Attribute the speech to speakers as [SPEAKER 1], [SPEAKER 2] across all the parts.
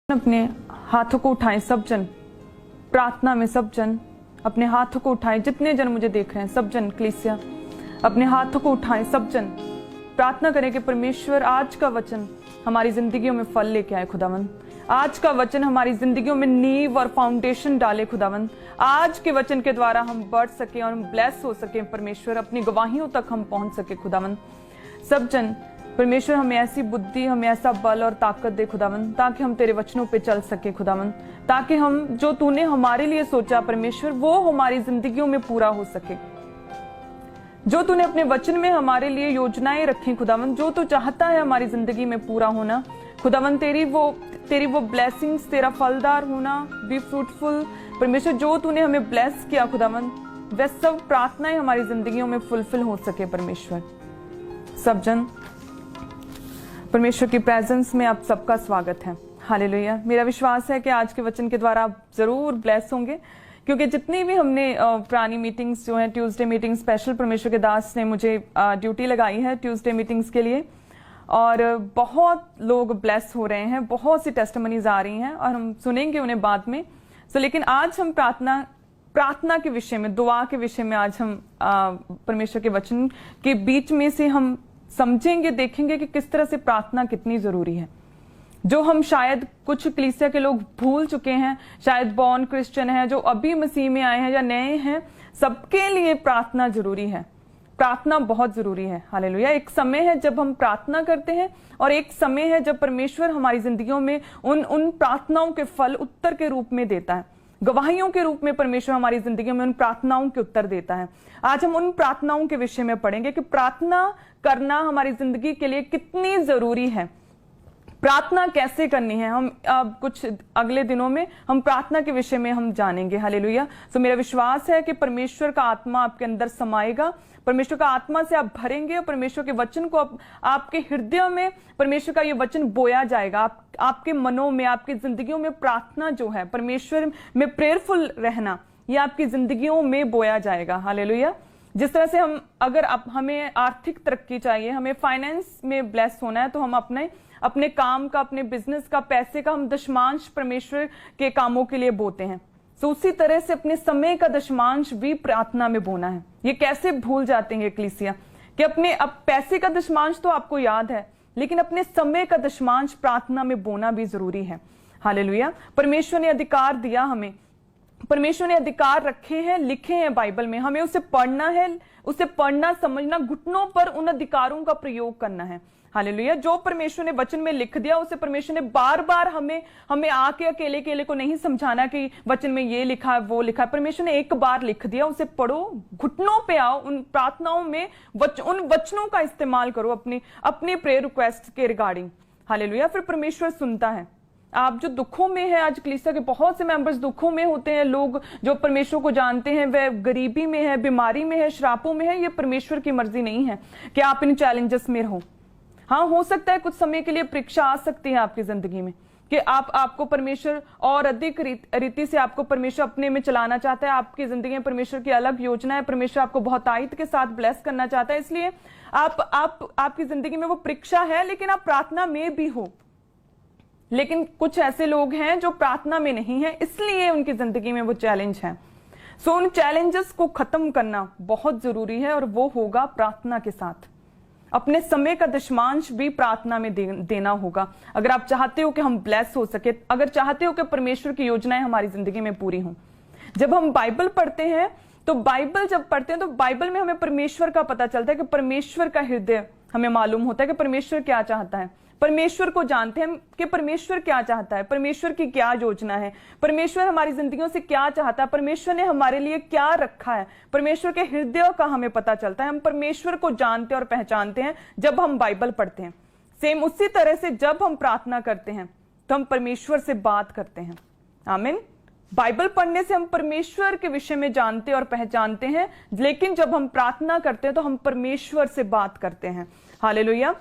[SPEAKER 1] अपने हाथों को उठाएं सब जन, प्रार्थना में सब जन अपने हाथों को उठाएं। जितने जन मुझे देख रहे हैं सब जन, कलीसिया अपने हाथों को उठाएं सब जन, प्रार्थना करें कि परमेश्वर आज का वचन हमारी जिंदगियों में फल लेके आए खुदावन। आज का वचन हमारी जिंदगियों में नींव और फाउंडेशन डाले खुदावन। आज के वचन के द्वारा हम बढ़ सके और हम ब्लेस हो सके परमेश्वर, अपनी गवाहियों तक हम पहुंच सके खुदावन। सब जन परमेश्वर हमें ऐसी बुद्धि, हमें ऐसा बल और ताकत दे खुदावन, ताकि हम तेरे वचनों पे चल सके खुदावन, ताकि हम जो तूने हमारे लिए सोचा परमेश्वर वो हमारी जिंदगियों में पूरा हो सके। जो तूने अपने वचन में हमारे लिए योजनाएं रखी खुदावन, जो तू चाहता है हमारी जिंदगी में पूरा होना खुदावन, तेरी वो ब्लेसिंग्स, तेरा फलदार होना, बी फ्रूटफुल परमेश्वर, जो तूने हमें ब्लेस किया खुदावन, वह सब प्रार्थनाएं हमारी जिंदगियों में फुलफिल हो सके परमेश्वर। सब जन परमेश्वर की प्रेजेंस में आप सबका स्वागत है। हालेलुया। मेरा विश्वास है कि आज के वचन के द्वारा आप जरूर ब्लेस होंगे, क्योंकि जितनी भी हमने पुरानी मीटिंग्स जो है, ट्यूसडे मीटिंग स्पेशल परमेश्वर के दास ने मुझे ड्यूटी लगाई है ट्यूसडे मीटिंग्स के लिए, और बहुत लोग ब्लेस हो रहे हैं, बहुत सी टेस्टिमनीज आ रही हैं और हम सुनेंगे उन्हें बाद में। लेकिन आज हम प्रार्थना के विषय में, दुआ के विषय में आज हम परमेश्वर के वचन के बीच में से हम समझेंगे, देखेंगे कि किस तरह से प्रार्थना कितनी जरूरी है, जो हम शायद कुछ कलीसिया के लोग भूल चुके हैं, शायद बॉर्न क्रिश्चियन हैं, जो अभी मसीह में आए हैं या नए हैं, सबके लिए प्रार्थना जरूरी है। प्रार्थना बहुत जरूरी है। हालेलुया। एक समय है जब हम प्रार्थना करते हैं और एक समय है जब परमेश्वर हमारी जिंदगियों में उन प्रार्थनाओं के फल उत्तर के रूप में देता है, गवाहियों के रूप में परमेश्वर हमारी जिंदगी में उन प्रार्थनाओं के उत्तर देता है। आज हम उन प्रार्थनाओं के विषय में पढ़ेंगे कि प्रार्थना करना हमारी जिंदगी के लिए कितनी जरूरी है, प्रार्थना कैसे करनी है। हम कुछ अगले दिनों में हम प्रार्थना के विषय में हम जानेंगे। हालेलुया। तो मेरा विश्वास है कि परमेश्वर का आत्मा आपके अंदर समाएगा, परमेश्वर का आत्मा से आप भरेंगे और परमेश्वर के वचन को आपके हृदय में परमेश्वर का ये वचन बोया जाएगा। आपके मनों में, आपकी जिंदगियों में प्रार्थना जो है, परमेश्वर में प्रेयरफुल रहना, ये आपकी जिंदगियों में बोया जाएगा। हालेलुया। जिस तरह से हमें आर्थिक तरक्की चाहिए, हमें फाइनेंस में ब्लेस होना है, तो हम अपने काम का, अपने बिजनेस का, पैसे का हम दशमांश परमेश्वर के कामों के लिए बोते हैं। तो उसी तरह से अपने समय का दशमांश भी प्रार्थना में बोना है। ये कैसे भूल जाते हैं कलीसिया कि अब पैसे का दशमांश तो आपको याद है, लेकिन अपने समय का दशमांश प्रार्थना में बोना भी जरूरी है। हालेलुया। परमेश्वर ने अधिकार दिया हमें, परमेश्वर ने अधिकार रखे हैं, लिखे हैं बाइबल में, हमें उसे पढ़ना है, उसे पढ़ना, समझना, घुटनों पर उन अधिकारों का प्रयोग करना है। हालेलुया। जो परमेश्वर ने वचन में लिख दिया उसे परमेश्वर ने बार बार हमें आके अकेले को नहीं समझाना कि वचन में ये लिखा है वो लिखा है। परमेश्वर ने एक बार लिख दिया, उसे पढ़ो, घुटनों पे आओ, उन प्रार्थनाओं में उन वचनों का इस्तेमाल करो अपने प्रेयर रिक्वेस्ट के रिगार्डिंग। हालेलुया। फिर परमेश्वर सुनता है। आप जो दुखों में है, आज कलीसिया के बहुत से मेंबर्स दुखों में होते हैं, लोग जो परमेश्वर को जानते हैं वह गरीबी में है, बीमारी में है, श्रापों में है। ये परमेश्वर की मर्जी नहीं है कि आप इन चैलेंजेस में रहो। हाँ, हो सकता है कुछ समय के लिए परीक्षा आ सकती है आपकी जिंदगी में कि आपको परमेश्वर और अधिक रीति से आपको परमेश्वर अपने में चलाना चाहता है, आपकी जिंदगी में परमेश्वर की अलग योजना है, परमेश्वर आपको बहुतायत के साथ ब्लेस करना चाहता है। इसलिए आपकी जिंदगी में वो परीक्षा है, लेकिन आप प्रार्थना में भी हो। लेकिन कुछ ऐसे लोग हैं जो प्रार्थना में नहीं है, इसलिए उनकी जिंदगी में वो चैलेंज है। सो उन चैलेंजेस को खत्म करना बहुत जरूरी है, और वो होगा प्रार्थना के साथ। अपने समय का दशमांश भी प्रार्थना में देना होगा, अगर आप चाहते हो कि हम ब्लेस हो सके, अगर चाहते हो कि परमेश्वर की योजनाएं हमारी जिंदगी में पूरी हों। जब हम बाइबल पढ़ते हैं तो बाइबल में हमें परमेश्वर का पता चलता है कि परमेश्वर का हृदय हमें मालूम होता है कि परमेश्वर क्या चाहता है। परमेश्वर को जानते हैं कि परमेश्वर क्या चाहता है, परमेश्वर की क्या योजना है, परमेश्वर हमारी जिंदगियों से क्या चाहता है, परमेश्वर ने हमारे लिए क्या रखा है, परमेश्वर के हृदय का हमें पता चलता है। हम परमेश्वर को जानते और पहचानते हैं जब हम बाइबल पढ़ते हैं। सेम उसी तरह से जब हम प्रार्थना करते हैं तो हम परमेश्वर से बात करते हैं। आमीन। बाइबल पढ़ने से हम परमेश्वर के विषय में जानते और पहचानते हैं, लेकिन जब हम प्रार्थना करते हैं तो हम परमेश्वर से बात करते हैं। हालेलुया।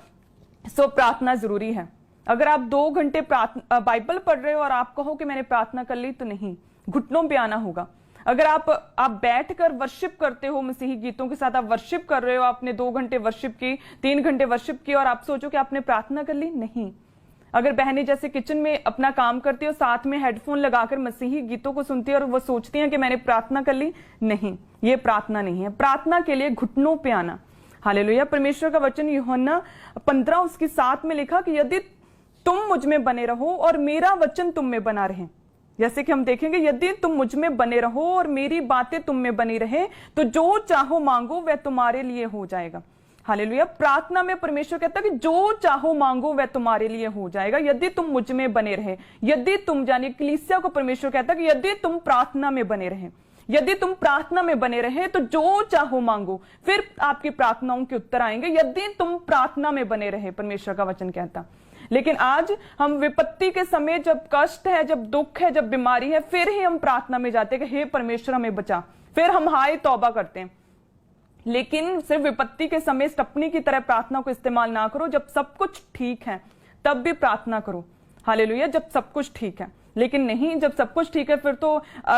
[SPEAKER 1] सो प्रार्थना जरूरी है। अगर आप 2 घंटे बाइबल पढ़ रहे हो और आप कहो कि मैंने प्रार्थना कर ली, तो नहीं, घुटनों पे आना होगा। अगर आप बैठकर वर्शिप करते हो, मसीही गीतों के साथ आप वर्शिप कर रहे हो, आपने 2 घंटे वर्शिप की, 3 घंटे वर्शिप की, और आप सोचो कि आपने प्रार्थना कर ली, नहीं। अगर बहनें जैसे किचन में अपना काम करती है और साथ में हेडफोन लगाकर मसीही गीतों को सुनती है और वो सोचती हैं कि मैंने प्रार्थना कर ली, नहीं, ये प्रार्थना नहीं है। प्रार्थना के लिए घुटनों पे आना। हालेलुया। परमेश्वर का वचन यूहन्ना 15:7 में लिखा कि यदि तुम मुझ में बने रहो और मेरा वचन तुम में बना रहे, जैसे कि हम देखेंगे, यदि तुम मुझ में बने रहो और मेरी बातें तुम में बनी रहे तो जो चाहो मांगो वह तुम्हारे लिए हो जाएगा। हालेलुया। प्रार्थना में परमेश्वर कहता है कि जो चाहो मांगो वह तुम्हारे लिए हो जाएगा, यदि तुम मुझ में बने रहे। यदि तुम, यानी कलीसिया को परमेश्वर कहता है कि यदि तुम प्रार्थना में बने रहे, यदि तुम प्रार्थना में बने रहे तो जो चाहो मांगो, फिर आपकी प्रार्थनाओं के उत्तर आएंगे, यदि तुम प्रार्थना में बने रहे, परमेश्वर का वचन कहता। लेकिन आज हम विपत्ति के समय, जब कष्ट है, जब दुख है, जब बीमारी है, फिर ही हम प्रार्थना में जाते हैं कि हे परमेश्वर हमें बचा, फिर हम हाय तौबा करते हैं। लेकिन सिर्फ विपत्ति के समय स्टपनी की तरह प्रार्थना को इस्तेमाल ना करो। जब सब कुछ ठीक है तब भी प्रार्थना करो। हालेलुया। जब सब कुछ ठीक है, लेकिन नहीं, जब सब कुछ ठीक है फिर तो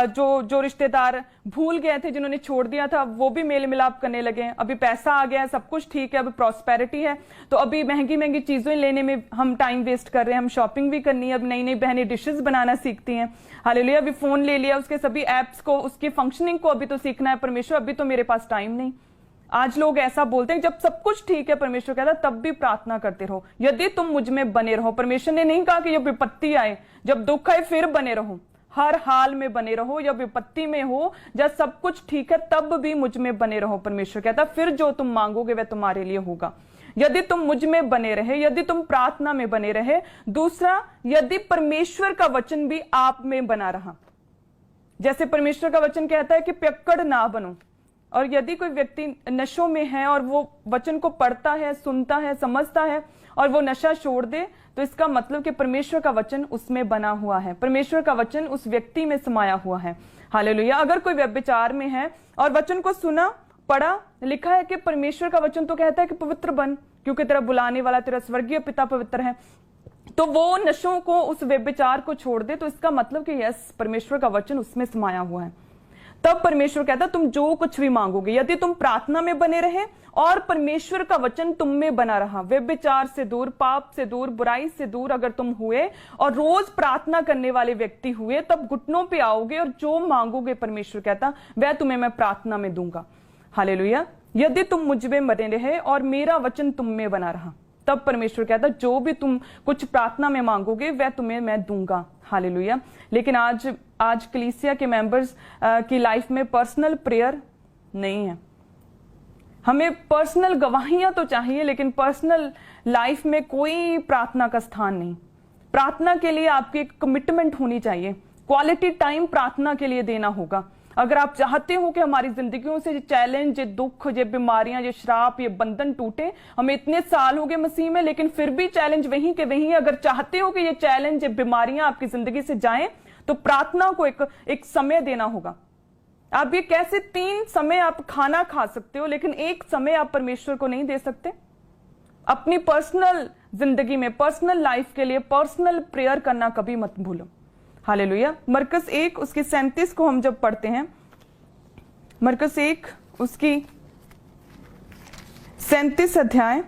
[SPEAKER 1] जो रिश्तेदार भूल गए थे, जिन्होंने छोड़ दिया था, वो भी मेल मिलाप करने लगे। अभी पैसा आ गया है, सब कुछ ठीक है, अभी प्रॉस्पेरिटी है, तो अभी महंगी महंगी चीजें लेने में हम टाइम वेस्ट कर रहे हैं। हम शॉपिंग भी करनी है, अब नई नई बहनें डिशेस बनाना सीखती हैं। हालेलुया। अभी फोन ले लिया, उसके सभी एप्स को, उसकी फंक्शनिंग को अभी तो सीखना है। परमेश्वर अभी तो मेरे पास टाइम नहीं। आज लोग ऐसा बोलते हैं, जब सब कुछ ठीक है, परमेश्वर कहता है तब भी प्रार्थना करते रहो, यदि तुम मुझ में बने रहो। परमेश्वर ने नहीं कहा कि जब विपत्ति आए, जब दुख आए फिर बने रहो, हर हाल में बने रहो। जब विपत्ति में हो, जब सब कुछ ठीक है, तब भी मुझ में बने रहो। परमेश्वर कहता है फिर जो तुम मांगोगे वह तुम्हारे लिए होगा, यदि तुम मुझ में बने रहे, यदि तुम प्रार्थना में बने रहे। दूसरा, यदि परमेश्वर का वचन भी आप में बना रहा। जैसे परमेश्वर का वचन कहता है कि पियक्कड़ ना बनो, और यदि कोई व्यक्ति नशों में है और वो वचन को पढ़ता है, सुनता है, समझता है और वो नशा छोड़ दे, तो इसका मतलब कि परमेश्वर का वचन उसमें बना हुआ है, परमेश्वर का वचन उस व्यक्ति में समाया हुआ है। हालेलुया। अगर कोई व्यभिचार में है और वचन को सुना, पढ़ा, लिखा है कि परमेश्वर का वचन तो कहता है कि पवित्र बन, क्योंकि तेरा बुलाने वाला तेरा स्वर्गीय पिता पवित्र है, तो वो नशों को, उस व्यभिचार को छोड़ दे, तो इसका मतलब कि यस, परमेश्वर का वचन उसमें समाया हुआ है। तब परमेश्वर कहता तुम जो कुछ भी मांगोगे, यदि तुम प्रार्थना में बने रहे और परमेश्वर का वचन तुम में बना रहा, व्यभिचार से दूर, पाप से दूर, बुराई से दूर अगर तुम हुए और रोज प्रार्थना करने वाले व्यक्ति हुए, तब घुटनों पे आओगे और जो मांगोगे, परमेश्वर कहता वह तुम्हें मैं प्रार्थना में दूंगा। हालेलुया। यदि तुम मुझ में बने रहे और मेरा वचन तुम में बना रहा, तब परमेश्वर कहता जो भी तुम कुछ प्रार्थना में मांगोगे वह तुम्हें मैं दूंगा। हालेलुया। लेकिन आज कलीसिया के मेंबर्स की लाइफ में पर्सनल प्रेयर नहीं है। हमें पर्सनल गवाहियां तो चाहिए, लेकिन पर्सनल लाइफ में कोई प्रार्थना का स्थान नहीं। प्रार्थना के लिए आपकी एक कमिटमेंट होनी चाहिए, क्वालिटी टाइम प्रार्थना के लिए देना होगा। अगर आप चाहते हो कि हमारी जिंदगियों से ये चैलेंज, ये दुख, ये बीमारियां, ये श्राप, ये बंधन टूटे, हमें इतने साल हो गए मसीह में लेकिन फिर भी चैलेंज वहीं के वहीं, अगर चाहते हो कि ये चैलेंज, ये बीमारियां आपकी जिंदगी से जाएं, तो प्रार्थना को एक समय देना होगा। आप ये कैसे 3 समय आप खाना खा सकते हो लेकिन एक समय आप परमेश्वर को नहीं दे सकते? अपनी पर्सनल जिंदगी में, पर्सनल लाइफ के लिए पर्सनल प्रेयर करना कभी मत भूलो। हालेलुया। मरकस 1 उसकी 37 को हम जब पढ़ते हैं, मरकस 1 उसकी 37 अध्याय,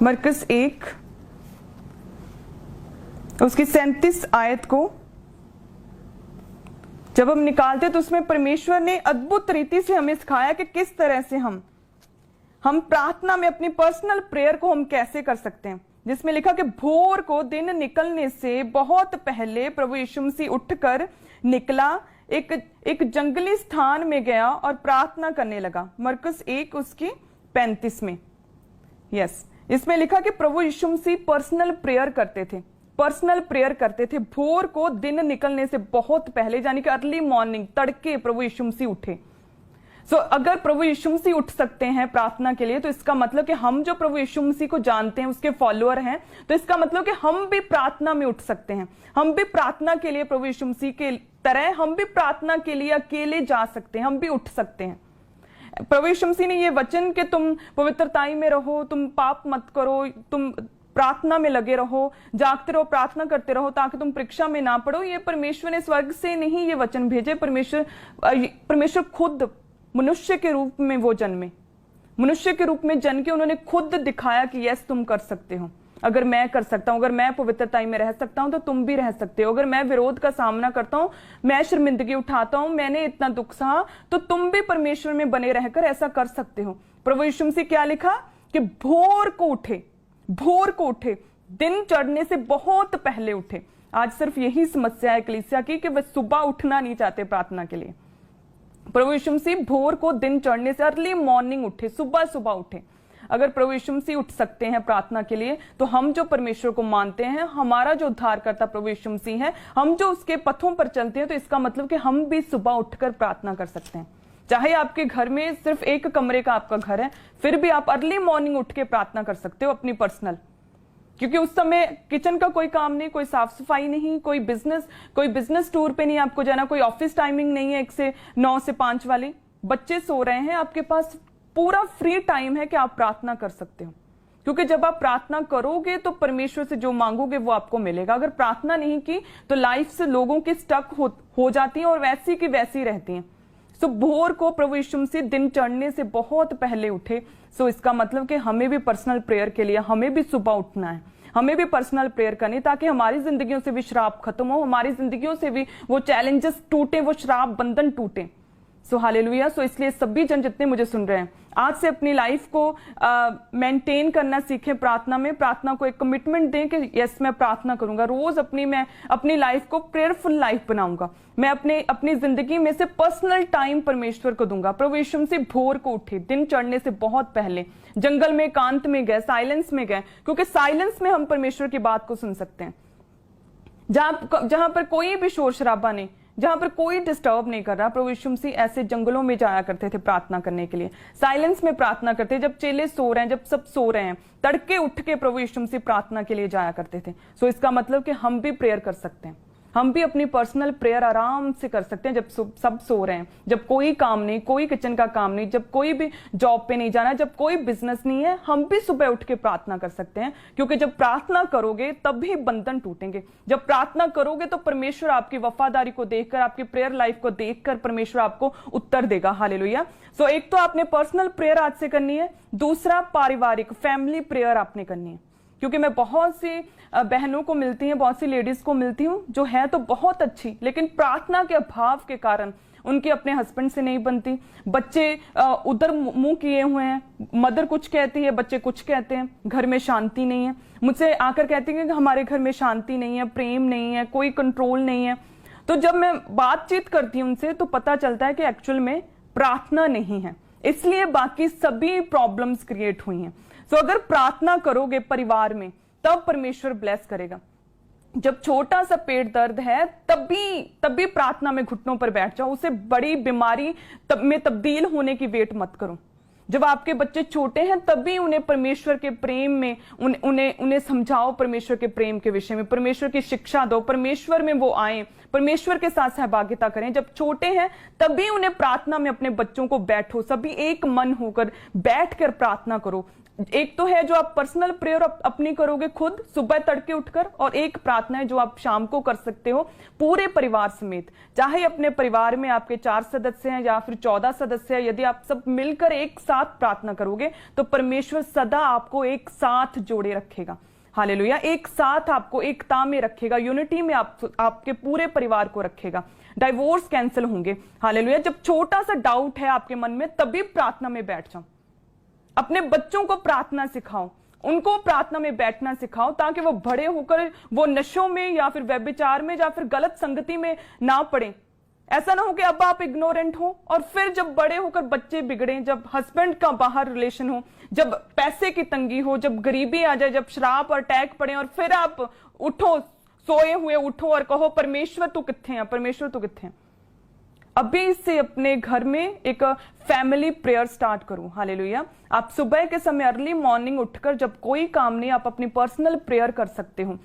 [SPEAKER 1] मरकस 1 उसकी 37 आयत को जब हम निकालते तो उसमें परमेश्वर ने अद्भुत रीति से हमें सिखाया कि किस तरह से हम प्रार्थना में अपनी पर्सनल प्रेयर को हम कैसे कर सकते हैं। जिसमें लिखा कि भोर को दिन निकलने से बहुत पहले प्रभु यीशु मसीह उठकर निकला, एक जंगली स्थान में गया और प्रार्थना करने लगा। मरकस 1 उसकी 35 में यस, इसमें लिखा कि प्रभु यीशु मसीह पर्सनल प्रेयर करते थे, पर्सनल प्रेयर करते थे। भोर को दिन निकलने से बहुत पहले, यानी कि अर्ली मॉर्निंग, तड़के प्रभु यीशु मसीह उठे। अगर प्रभु यीशु मसीह उठ सकते हैं प्रार्थना के लिए, तो इसका मतलब कि हम जो प्रभु यीशु मसीह को जानते हैं, उसके फॉलोअर हैं, तो इसका मतलब कि हम भी प्रार्थना में उठ सकते हैं। हम भी प्रार्थना के लिए प्रभु यीशु मसीह के तरह हम भी प्रार्थना के लिए अकेले जा सकते हैं, हम भी उठ सकते हैं। प्रभु यीशु मसीह ने ये वचन कि तुम पवित्रताई में रहो, तुम पाप मत करो, तुम प्रार्थना में लगे रहो, जागते रहो, प्रार्थना करते रहो ताकि तुम परीक्षा में ना पड़ो, ये परमेश्वर ने स्वर्ग से नहीं ये वचन भेजे। परमेश्वर खुद मनुष्य के रूप में वो जन्मे, मनुष्य के रूप में जन के उन्होंने खुद दिखाया कि यस तुम कर सकते हो। अगर मैं कर सकता हूं, अगर मैं पवित्रता में रह सकता हूं तो तुम भी रह सकते हो। अगर मैं विरोध का सामना करता हूं, मैं शर्मिंदगी उठाता हूं, मैंने इतना दुख सहा, तो तुम भी परमेश्वर में बने रहकर ऐसा कर सकते हो। प्रभु यीशु मसीह क्या लिखा कि भोर को उठे, दिन चढ़ने से बहुत पहले उठे। आज सिर्फ यही समस्या है कलीसिया की कि वे सुबह उठना नहीं चाहते प्रार्थना के लिए। प्रभु यीशु मसीह भोर को दिन चढ़ने से अर्ली मॉर्निंग उठे, सुबह उठे। अगर प्रभु यीशु मसीह उठ सकते हैं प्रार्थना के लिए, तो हम जो परमेश्वर को मानते हैं, हमारा जो उद्धारकर्ता प्रभु यीशु मसीह है, हम जो उसके पथों पर चलते हैं, तो इसका मतलब कि हम भी सुबह उठकर प्रार्थना कर सकते हैं। चाहे आपके घर में सिर्फ एक कमरे का आपका घर है, फिर भी आप अर्ली मॉर्निंग उठ के प्रार्थना कर सकते हो अपनी पर्सनल, क्योंकि उस समय किचन का कोई काम नहीं, कोई साफ सफाई नहीं, कोई बिजनेस टूर पे नहीं आपको जाना, कोई ऑफिस टाइमिंग नहीं है 1 से 9 से 5 वाली, बच्चे सो रहे हैं, आपके पास पूरा फ्री टाइम है कि आप प्रार्थना कर सकते हो। क्योंकि जब आप प्रार्थना करोगे तो परमेश्वर से जो मांगोगे वो आपको मिलेगा। अगर प्रार्थना नहीं की तो लाइफ से लोगों की स्टक हो जाती है और वैसी की वैसी रहती हैं। सो भोर को प्रभु यीशु मसीह दिन चढ़ने से बहुत पहले उठे। सो इसका मतलब कि हमें भी पर्सनल प्रेयर के लिए हमें भी सुबह उठना है, हमें भी पर्सनल प्रेयर करनी, ताकि हमारी जिंदगियों से भी श्राप खत्म हो, हमारी जिंदगियों से भी वो चैलेंजेस टूटे, वो श्राप बंधन टूटे। सो हालेलुया। सो इसलिए सभी जन जितने मुझे सुन रहे हैं, आज से अपनी लाइफ को मेंटेन करना सीखें प्रार्थना में। प्रार्थना को एक कमिटमेंट दें कि यस मैं प्रार्थना करूंगा, रोज मैं अपनी लाइफ को प्रेयरफुल लाइफ बनाऊंगा। मैं अपनी जिंदगी में से पर्सनल टाइम परमेश्वर को दूंगा। प्रभु यीशु मसीह भोर को उठे, दिन चढ़ने से बहुत पहले जंगल में एकांत में गए, साइलेंस में गए, क्योंकि साइलेंस में हम परमेश्वर की बात को सुन सकते हैं। जहां पर कोई भी शोर शराबा नहीं, जहां पर कोई डिस्टर्ब नहीं कर रहा, प्रभु यीशु मसीह ऐसे जंगलों में जाया करते थे प्रार्थना करने के लिए, साइलेंस में प्रार्थना करते, जब चेले सो रहे हैं, जब सब सो रहे हैं, तड़के उठ के प्रभु यीशु मसीह प्रार्थना के लिए जाया करते थे। सो इसका मतलब कि हम भी प्रेयर कर सकते हैं, हम भी अपनी पर्सनल प्रेयर आराम से कर सकते हैं जब सब सो रहे हैं, जब कोई काम नहीं, कोई किचन का काम नहीं, जब कोई भी जॉब पे नहीं जाना, जब कोई बिजनेस नहीं है, हम भी सुबह उठ के प्रार्थना कर सकते हैं। क्योंकि जब प्रार्थना करोगे तभी बंधन टूटेंगे। जब प्रार्थना करोगे तो परमेश्वर आपकी वफादारी को देखकर, आपकी प्रेयर लाइफ को देखकर परमेश्वर आपको उत्तर देगा। हालेलुया। सो एक तो आपने पर्सनल प्रेयर आज से करनी है, दूसरा पारिवारिक फैमिली प्रेयर आपने करनी है। क्योंकि मैं बहुत सी बहनों को मिलती हैं, बहुत सी लेडीज को मिलती हूँ जो है तो बहुत अच्छी, लेकिन प्रार्थना के अभाव के कारण उनकी अपने हस्बैंड से नहीं बनती, बच्चे उधर मुंह किए हुए हैं, मदर कुछ कहती है, बच्चे कुछ कहते हैं, घर में शांति नहीं है। मुझसे आकर कहती है कि हमारे घर में शांति नहीं है, प्रेम नहीं है, कोई कंट्रोल नहीं है। तो जब मैं बातचीत करती हूँ उनसे तो पता चलता है कि एक्चुअल में प्रार्थना नहीं है, इसलिए बाकी सभी प्रॉब्लम्स क्रिएट हुई हैं। तो अगर प्रार्थना करोगे परिवार में तब परमेश्वर ब्लेस करेगा। जब छोटा सा पेट दर्द है तभी प्रार्थना में घुटनों पर बैठ जाओ, उसे बड़ी बीमारी में तब्दील होने की वेट मत करो। जब आपके बच्चे छोटे हैं तभी उन्हें परमेश्वर के प्रेम में उन्हें समझाओ, परमेश्वर के प्रेम के विषय में परमेश्वर की शिक्षा दो, परमेश्वर में वो आए, परमेश्वर के साथ सहभागिता करें। जब छोटे हैं तभी उन्हें प्रार्थना में अपने बच्चों को बैठो, सभी एक मन होकर बैठकर प्रार्थना करो। एक तो है जो आप पर्सनल प्रेयर अपनी करोगे खुद सुबह तड़के उठकर, और एक प्रार्थना है जो आप शाम को कर सकते हो पूरे परिवार समेत। चाहे अपने परिवार में आपके 4 सदस्य हैं या फिर 14 सदस्य हैं, यदि आप सब मिलकर एक साथ प्रार्थना करोगे तो परमेश्वर सदा आपको एक साथ जोड़े रखेगा। हालेलुया। एक साथ आपको एकता में रखेगा, यूनिटी में आपके पूरे परिवार को रखेगा। डाइवोर्स कैंसिल होंगे। हालेलुया। जब छोटा सा डाउट है आपके मन में तभी प्रार्थना में बैठ जाओ। अपने बच्चों को प्रार्थना सिखाओ, उनको प्रार्थना में बैठना सिखाओ, ताकि वो बड़े होकर वो नशों में या फिर व्यभिचार में या फिर गलत संगति में ना पड़े। ऐसा ना हो कि अब आप इग्नोरेंट हो और फिर जब बड़े होकर बच्चे बिगड़े, जब हस्बैंड का बाहर रिलेशन हो, जब पैसे की तंगी हो, जब गरीबी आ जाए, जब श्राप और टैग पड़े और फिर आप उठो, सोए हुए उठो और कहो परमेश्वर तू कित्थे है, परमेश्वर तू कित्थे है। अभी से अपने घर में एक फैमिली प्रेयर स्टार्ट करो। हालेलुया। आप सुबह के समय अर्ली मॉर्निंग उठकर, जब कोई काम नहीं, आप अपनी पर्सनल प्रेयर कर सकते हो।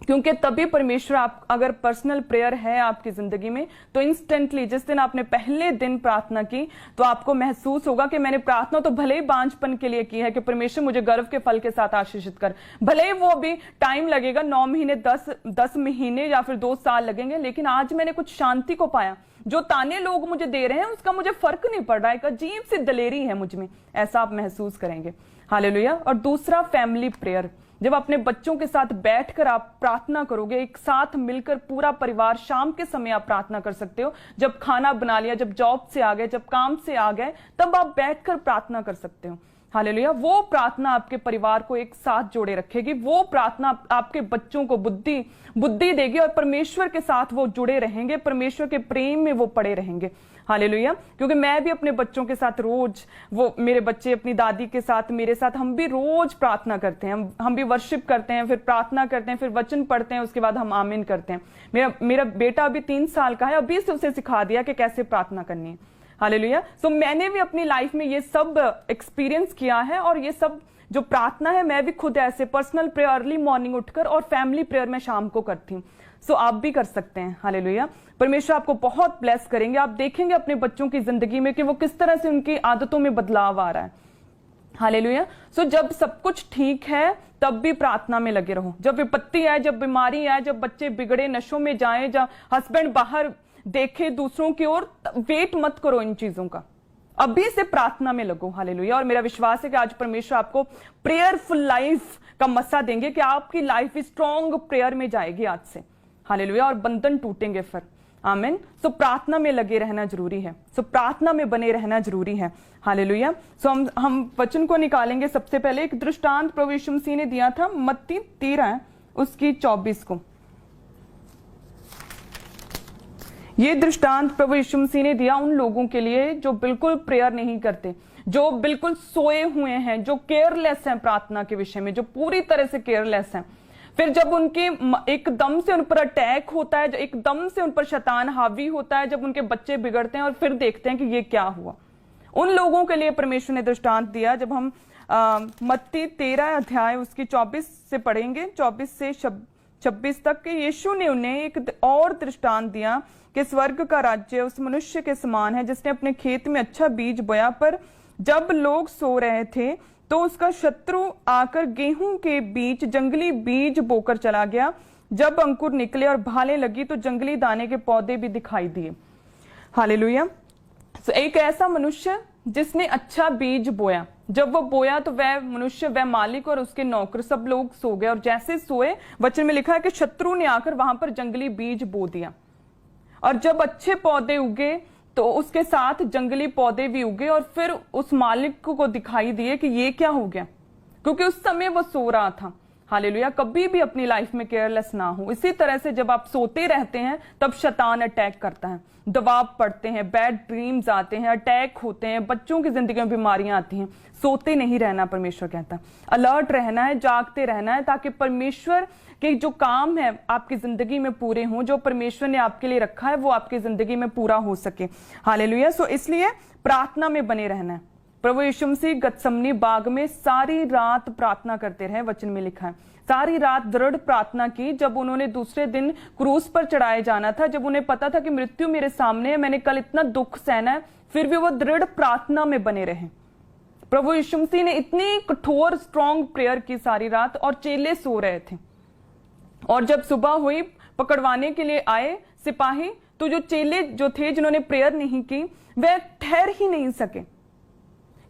[SPEAKER 1] क्योंकि तभी परमेश्वर, आप अगर पर्सनल प्रेयर है आपकी जिंदगी में, तो इंस्टेंटली जिस दिन आपने पहले दिन प्रार्थना की तो आपको महसूस होगा कि मैंने प्रार्थना तो भले ही बांझपन के लिए की है कि परमेश्वर मुझे गर्भ के फल के साथ आशीषित कर, भले ही वो अभी टाइम लगेगा, 9 महीने 10 महीने या फिर 2 साल लगेंगे, लेकिन आज मैंने कुछ शांति को पाया। जो ताने लोग मुझे दे रहे हैं उसका मुझे फर्क नहीं पड़ रहा है, एक अजीब सी दलेरी है मुझ में, ऐसा आप महसूस करेंगे। हालेलुया। और दूसरा, फैमिली प्रेयर। जब अपने बच्चों के साथ बैठकर आप प्रार्थना करोगे, एक साथ मिलकर पूरा परिवार, शाम के समय आप प्रार्थना कर सकते हो, जब खाना बना लिया, जब जॉब से आ गए, जब काम से आ गए, तब आप बैठकर प्रार्थना कर सकते हो। हालेलुया। वो प्रार्थना आपके परिवार को एक साथ जोड़े रखेगी, वो प्रार्थना आपके बच्चों को बुद्धि देगी और परमेश्वर के साथ वो जुड़े रहेंगे, परमेश्वर के प्रेम में वो पड़े रहेंगे। हालेलुया। क्योंकि मैं भी अपने बच्चों के साथ रोज, वो मेरे बच्चे अपनी दादी के साथ, मेरे साथ, हम भी रोज प्रार्थना करते हैं, हम भी वर्शिप करते हैं, फिर प्रार्थना करते हैं, फिर वचन पढ़ते हैं, उसके बाद हम आमीन करते हैं। मेरा बेटा अभी 3 साल का है, अभी से उसे सिखा दिया कि कैसे प्रार्थना करनी है। हालेलुया। सो मैंने भी अपनी लाइफ में ये सब एक्सपीरियंस किया है, और ये सब जो प्रार्थना है मैं भी खुद ऐसे पर्सनल प्रेयर अर्ली मॉर्निंग उठकर और फैमिली प्रेयर में शाम को करती हूँ। सो आप भी कर सकते हैं। हालेलुया। परमेश्वर आपको बहुत ब्लेस करेंगे। आप देखेंगे अपने बच्चों की जिंदगी में कि वो किस तरह से उनकी आदतों में बदलाव आ रहा है। हालेलुया। सो जब सब कुछ ठीक है तब भी प्रार्थना में लगे रहो। जब विपत्ति आए, जब बीमारी आए, जब बच्चे बिगड़े, नशों में जाए, जब हस्बैंड बाहर देखे दूसरों की ओर, वेट मत करो इन चीजों का, अभी से प्रार्थना में लगो। हालेलुया। और मेरा विश्वास है कि आज परमेश्वर आपको प्रेयरफुल लाइफ का मसा देंगे कि आपकी लाइफ स्ट्रॉन्ग प्रेयर में जाएगी आज से। हालेलुया। और बंधन टूटेंगे फिर। आमीन। सो प्रार्थना में लगे रहना जरूरी है, सो प्रार्थना में बने रहना जरूरी है। हालेलुया। सो हम वचन को निकालेंगे। सबसे पहले एक दृष्टांत प्रभु यीशु मसीह ने दिया था, मत्ती 13 उसकी 24 को। ये दृष्टांत प्रभु यीशु मसीह ने दिया उन लोगों के लिए जो बिल्कुल प्रेयर नहीं करते, जो बिल्कुल सोए हुए हैं, जो केयरलेस हैं प्रार्थना के विषय में, जो पूरी तरह से केयरलेस हैं। फिर जब उनके एकदम से उन पर अटैक होता है, जब एकदम से उन पर शैतान हावी होता है, जब उनके बच्चे बिगड़ते हैं और फिर देखते हैं कि ये क्या हुआ, उन लोगों के लिए परमेश्वर ने दृष्टांत दिया। जब हम मत्ती 13 अध्याय उसकी 24 से पढ़ेंगे, 24 से 26 तक के, यीशु ने उन्हें एक और दृष्टांत दिया कि स्वर्ग का राज्य उस मनुष्य के समान है जिसने अपने खेत में अच्छा बीज बोया, पर जब लोग सो रहे थे तो उसका शत्रु आकर गेहूं के बीच जंगली बीज बोकर चला गया। जब अंकुर निकले और भाले लगी तो जंगली दाने के पौधे भी दिखाई दिए। हालेलुया। एक ऐसा मनुष्य जिसने अच्छा बीज बोया, जब वो बोया तो वह मनुष्य, वह मालिक और उसके नौकर सब लोग सो गए, और जैसे सोए, वचन में लिखा है कि शत्रु ने आकर वहां पर जंगली बीज बो दिया। और जब अच्छे पौधे उगे तो उसके साथ जंगली पौधे भी उगे, और फिर उस मालिक को दिखाई दिए कि ये क्या हो गया, क्योंकि उस समय वो सो रहा था। हालेलुया। कभी भी अपनी लाइफ में केयरलेस ना हो। इसी तरह से जब आप सोते रहते हैं तब शैतान अटैक करता है, दबाव पड़ते हैं, बैड ड्रीम्स आते हैं, अटैक होते हैं, बच्चों की जिंदगी में बीमारियां आती हैं। सोते नहीं रहना, परमेश्वर कहता है अलर्ट रहना है, जागते रहना है, ताकि परमेश्वर के जो काम है आपकी जिंदगी में पूरे हों, जो परमेश्वर ने आपके लिए रखा है वो आपकी जिंदगी में पूरा हो सके। हालेलुया। सो इसलिए प्रार्थना में बने रहना है। प्रभु यीशु मसीह गतसमनी बाग में सारी रात प्रार्थना करते रहे, वचन में लिखा है सारी रात दृढ़ प्रार्थना की। जब उन्होंने दूसरे दिन क्रूस पर चढ़ाए जाना था, जब उन्हें पता था कि मृत्यु मेरे सामने है, मैंने कल इतना दुख सहना है, फिर भी वो दृढ़ प्रार्थना में बने रहे। प्रभु यीशु मसीह ने इतनी कठोर स्ट्रॉन्ग प्रेयर की सारी रात, और चेले सो रहे थे। और जब सुबह हुई, पकड़वाने के लिए आए सिपाही, तो जो चेले जो थे जिन्होंने प्रेयर नहीं की, वह ठहर ही नहीं सके,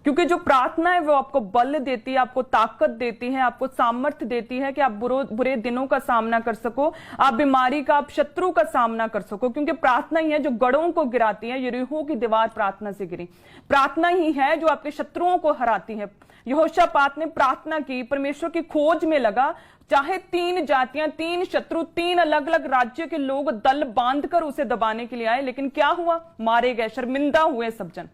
[SPEAKER 1] क्योंकि जो प्रार्थना है वो आपको बल देती है, आपको ताकत देती है, आपको सामर्थ्य देती है कि आप बुरे दिनों का सामना कर सको, आप बीमारी का, आप शत्रु का सामना कर सको। क्योंकि प्रार्थना ही है जो गढ़ों को गिराती है। यरीहो की दीवार प्रार्थना से गिरी। प्रार्थना ही है जो आपके शत्रुओं को हराती है। यहोशापात ने प्रार्थना की, परमेश्वर की खोज में लगा, चाहे 3 जातियां, 3 शत्रु, 3 अलग अलग राज्य के लोग दल बांधकर उसे दबाने के लिए आए, लेकिन क्या हुआ? मारे गए, शर्मिंदा हुए सब जन।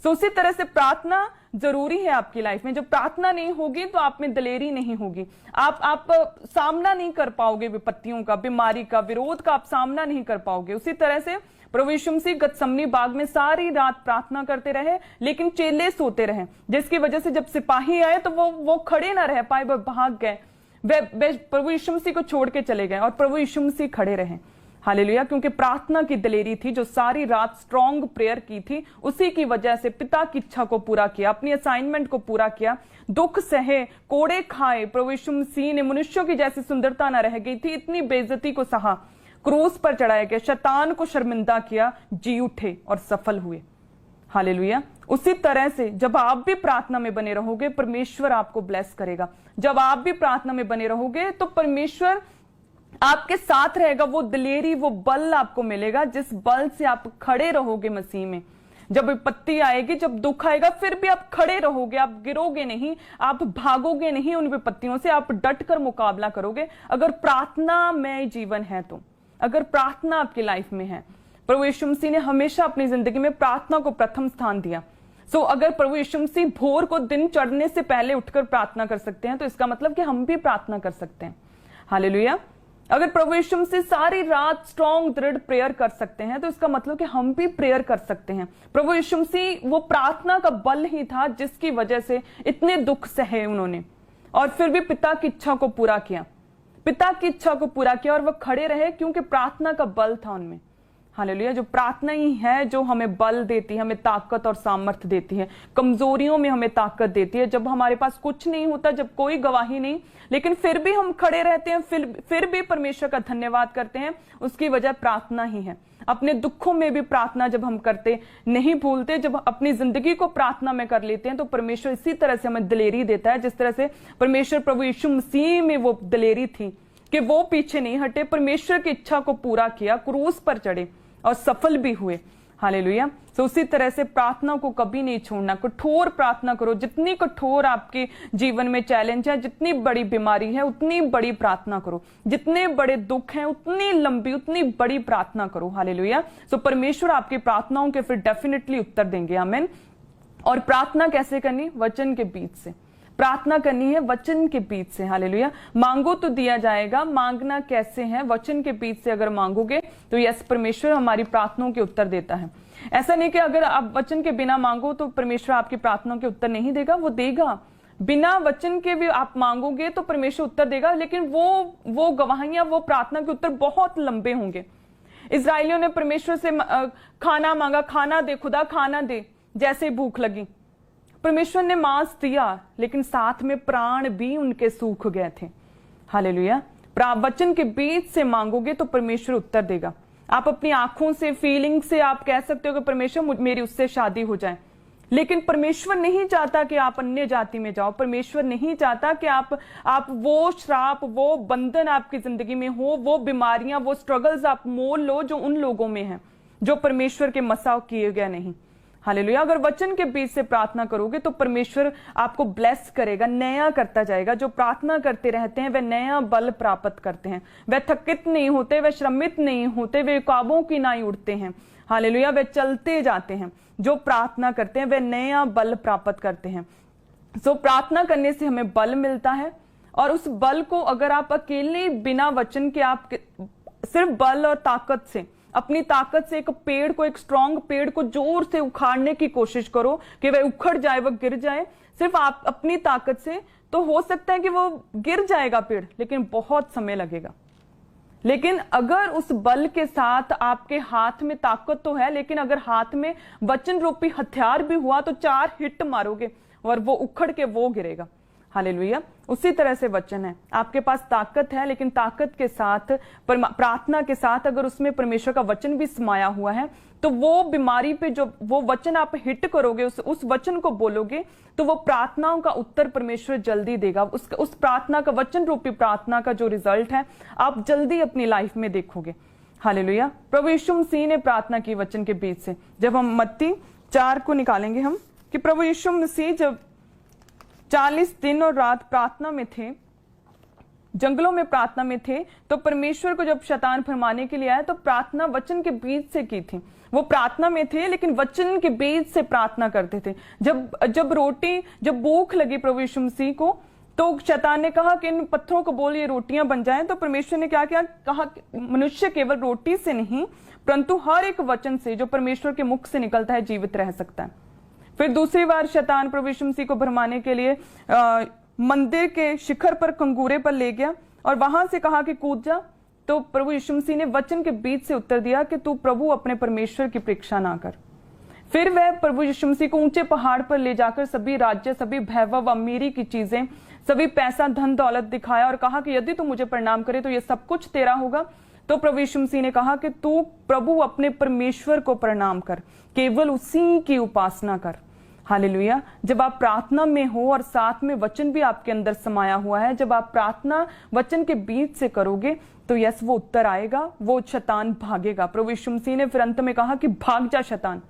[SPEAKER 1] तो उसी तरह से प्रार्थना जरूरी है आपकी लाइफ में। जब प्रार्थना नहीं होगी तो आप में दलेरी नहीं होगी, आप सामना नहीं कर पाओगे विपत्तियों का, बीमारी का, विरोध का आप सामना नहीं कर पाओगे। उसी तरह से प्रभु यीशु मसीह गतसमनी बाग में सारी रात प्रार्थना करते रहे, लेकिन चेले सोते रहे, जिसकी वजह से जब सिपाही आए तो वो खड़े ना रह पाए, वो भाग गए। वे प्रभु यीशु मसीह को छोड़ के चले गए और प्रभु यीशु मसीह खड़े रहे। हालेलुया। क्योंकि प्रार्थना की दिलेरी थी, जो सारी रात स्ट्रॉन्ग प्रेयर की थी, उसी की वजह से पिता की इच्छा को पूरा किया, अपनी असाइनमेंट को पूरा किया, दुख सहे, कोड़े खाए। प्रभु यीशु मसीह ने मनुष्यों की जैसी सुंदरता न रह गई थी, इतनी बेइज्जती को सहा, क्रूस पर चढ़ाया गया, शैतान को शर्मिंदा किया, जी उठे और सफल हुए। हालेलुया। उसी तरह से जब आप भी प्रार्थना में बने रहोगे, परमेश्वर आपको ब्लेस करेगा। जब आप भी प्रार्थना में बने रहोगे तो परमेश्वर आपके साथ रहेगा। वो दिलेरी, वो बल आपको मिलेगा, जिस बल से आप खड़े रहोगे मसीह में। जब विपत्ति आएगी, जब दुख आएगा, फिर भी आप खड़े रहोगे, आप गिरोगे नहीं, आप भागोगे नहीं उन विपत्तियों से, आप डट कर मुकाबला करोगे। अगर प्रार्थना में जीवन है तो, अगर प्रार्थना आपकी लाइफ में है, प्रभु यीशु मसीह ने हमेशा अपनी जिंदगी में प्रार्थना को प्रथम स्थान दिया। अगर प्रभु यीशु मसीह भोर को दिन चढ़ने से पहले उठकर प्रार्थना कर सकते हैं, तो इसका मतलब कि हम भी प्रार्थना कर सकते हैं। हालेलुया। अगर प्रभु यीशु मसीह सारी रात स्ट्रॉन्ग दृढ़ प्रेयर कर सकते हैं, तो इसका मतलब कि हम भी प्रेयर कर सकते हैं। प्रभु यीशु मसीह वो प्रार्थना का बल ही था जिसकी वजह से इतने दुख सहे उन्होंने, और फिर भी पिता की इच्छा को पूरा किया, पिता की इच्छा को पूरा किया, और वह खड़े रहे क्योंकि प्रार्थना का बल था उनमें। हालेलुया। जो प्रार्थना ही है जो हमें बल देती है, हमें ताकत और सामर्थ्य देती है, कमजोरियों में हमें ताकत देती है। जब हमारे पास कुछ नहीं होता, जब कोई गवाही नहीं, लेकिन फिर भी हम खड़े रहते हैं, फिर भी परमेश्वर का धन्यवाद करते हैं, उसकी वजह प्रार्थना ही है। अपने दुखों में भी प्रार्थना जब हम करते नहीं भूलते, जब अपनी जिंदगी को प्रार्थना में कर लेते हैं, तो परमेश्वर इसी तरह से हमें दिलेरी देता है, जिस तरह से परमेश्वर प्रभु यीशु मसीह में वो दिलेरी थी कि वो पीछे नहीं हटे, परमेश्वर की इच्छा को पूरा किया, क्रूस पर चढ़े और सफल भी हुए। हालेलुया। उसी तरह से प्रार्थना को कभी नहीं छोड़ना, कठोर प्रार्थना करो। जितनी कठोर आपके जीवन में चैलेंज है, जितनी बड़ी बीमारी है, उतनी बड़ी प्रार्थना करो। जितने बड़े दुख हैं, उतनी लंबी, उतनी बड़ी प्रार्थना करो। हालेलुया। परमेश्वर आपकी प्रार्थनाओं के फिर डेफिनेटली उत्तर देंगे। आमीन। और प्रार्थना कैसे करनी? वचन के बीच से प्रार्थना करनी है, वचन के बीच से। हालेलुया। मांगो तो दिया जाएगा। मांगना कैसे है? वचन के बीच से अगर मांगोगे तो यस, परमेश्वर हमारी प्रार्थनाओं के उत्तर देता है। ऐसा नहीं कि अगर आप वचन के बिना मांगो तो परमेश्वर आपकी प्रार्थनाओं के उत्तर नहीं देगा, वो देगा। बिना वचन के भी आप मांगोगे तो परमेश्वर उत्तर देगा, लेकिन वो गवाहियां, वो प्रार्थना के उत्तर बहुत लंबे होंगे। इस्राएलियों ने परमेश्वर से खाना मांगा, खाना दे खुदा, खाना दे, जैसे भूख लगी। परमेश्वर ने मांस दिया, लेकिन साथ में प्राण भी उनके सूख गए थे। हालेलुया। वचन के बीच से मांगोगे तो परमेश्वर उत्तर देगा। आप अपनी आंखों से, फीलिंग से आप कह सकते हो कि परमेश्वर मेरी उससे शादी हो जाए, लेकिन परमेश्वर नहीं चाहता कि आप अन्य जाति में जाओ। परमेश्वर नहीं चाहता कि आप वो श्राप, वो बंधन आपकी जिंदगी में हो, वो बीमारियां, वो स्ट्रगल्स आप मोल लो जो उन लोगों में है, जो परमेश्वर के मसाव किए गए नहीं। हालेलुया। अगर वचन के बीच से प्रार्थना करोगे तो परमेश्वर आपको ब्लेस करेगा, नया करता जाएगा। जो प्रार्थना करते रहते हैं वे नया बल प्राप्त करते हैं, वे थकित नहीं होते, वे श्रमित नहीं होते, वे काबों की नाई उड़ते हैं। हालेलुया। वे चलते जाते हैं। जो प्रार्थना करते हैं वे नया बल प्राप्त करते हैं। प्रार्थना करने से हमें बल मिलता है, और उस बल को अगर आप अकेले बिना वचन के, आप सिर्फ बल और ताकत से, अपनी ताकत से एक स्ट्रॉन्ग पेड़ को जोर से उखाड़ने की कोशिश करो कि वह उखड़ जाए, वह गिर जाए, सिर्फ आप अपनी ताकत से, तो हो सकता है कि वो गिर जाएगा पेड़, लेकिन बहुत समय लगेगा। लेकिन अगर उस बल के साथ आपके हाथ में ताकत तो है, लेकिन अगर हाथ में वचन रूपी हथियार भी हुआ तो 4 हिट मारोगे और वो उखड़ के वो गिरेगा। हालेलुया। उसी तरह से वचन है, आपके पास ताकत है, लेकिन ताकत के साथ, प्रार्थना के साथ अगर उसमें परमेश्वर का वचन भी समाया हुआ है, तो वो बीमारी पे जो वो वचन आप हिट करोगे, उस वचन को बोलोगे, तो वो प्रार्थनाओं का उत्तर परमेश्वर जल्दी देगा। उस प्रार्थना का, वचन रूपी प्रार्थना का जो रिजल्ट है, आप जल्दी अपनी लाइफ में देखोगे। हालेलुया। प्रभु यीशु मसीह ने प्रार्थना की वचन के बीच से। जब हम मत्ती 4 को निकालेंगे हम, कि प्रभु यीशु मसीह जब 40 दिन और रात प्रार्थना में थे, जंगलों में प्रार्थना में थे, तो परमेश्वर को जब शैतान फरमाने के लिए आया तो प्रार्थना वचन के बीच से की थी। वो प्रार्थना में थे, लेकिन वचन के बीच से प्रार्थना करते थे। जब भूख लगी प्रभु यीशु मसीह को, तो शैतान ने कहा कि इन पत्थरों को बोल ये रोटियां बन जाएं। तो परमेश्वर ने क्या किया? कहा मनुष्य केवल रोटी से नहीं, परंतु हर एक वचन से जो परमेश्वर के मुख से निकलता है जीवित रह सकता है। फिर दूसरी बार शैतान प्रभु यीशु मसीह को भरमाने के लिए मंदिर के शिखर पर, कंगूरे पर ले गया और वहां से कहा कि कूद जा। तो प्रभु यीशु मसीह ने वचन के बीच से उत्तर दिया कि तू प्रभु अपने परमेश्वर की परीक्षा ना कर। फिर वह प्रभु यीशु मसीह को ऊंचे पहाड़ पर ले जाकर सभी राज्य, सभी वैभव, अमीरी की चीजें, सभी पैसा, धन दौलत दिखाया और कहा कि यदि तू मुझे प्रणाम करे तो ये सब कुछ तेरा होगा। तो प्रभु यीशु मसीह ने कहा कि तू प्रभु अपने परमेश्वर को प्रणाम कर, केवल उसी की उपासना कर। हालेलुया। जब आप प्रार्थना में हो और साथ में वचन भी आपके अंदर समाया हुआ है, जब आप प्रार्थना वचन के बीच से करोगे तो यस, वो उत्तर आएगा, वो शैतान भागेगा। प्रभु यीशु मसीह ने फिर अंत में कहा कि भाग जा शैतान।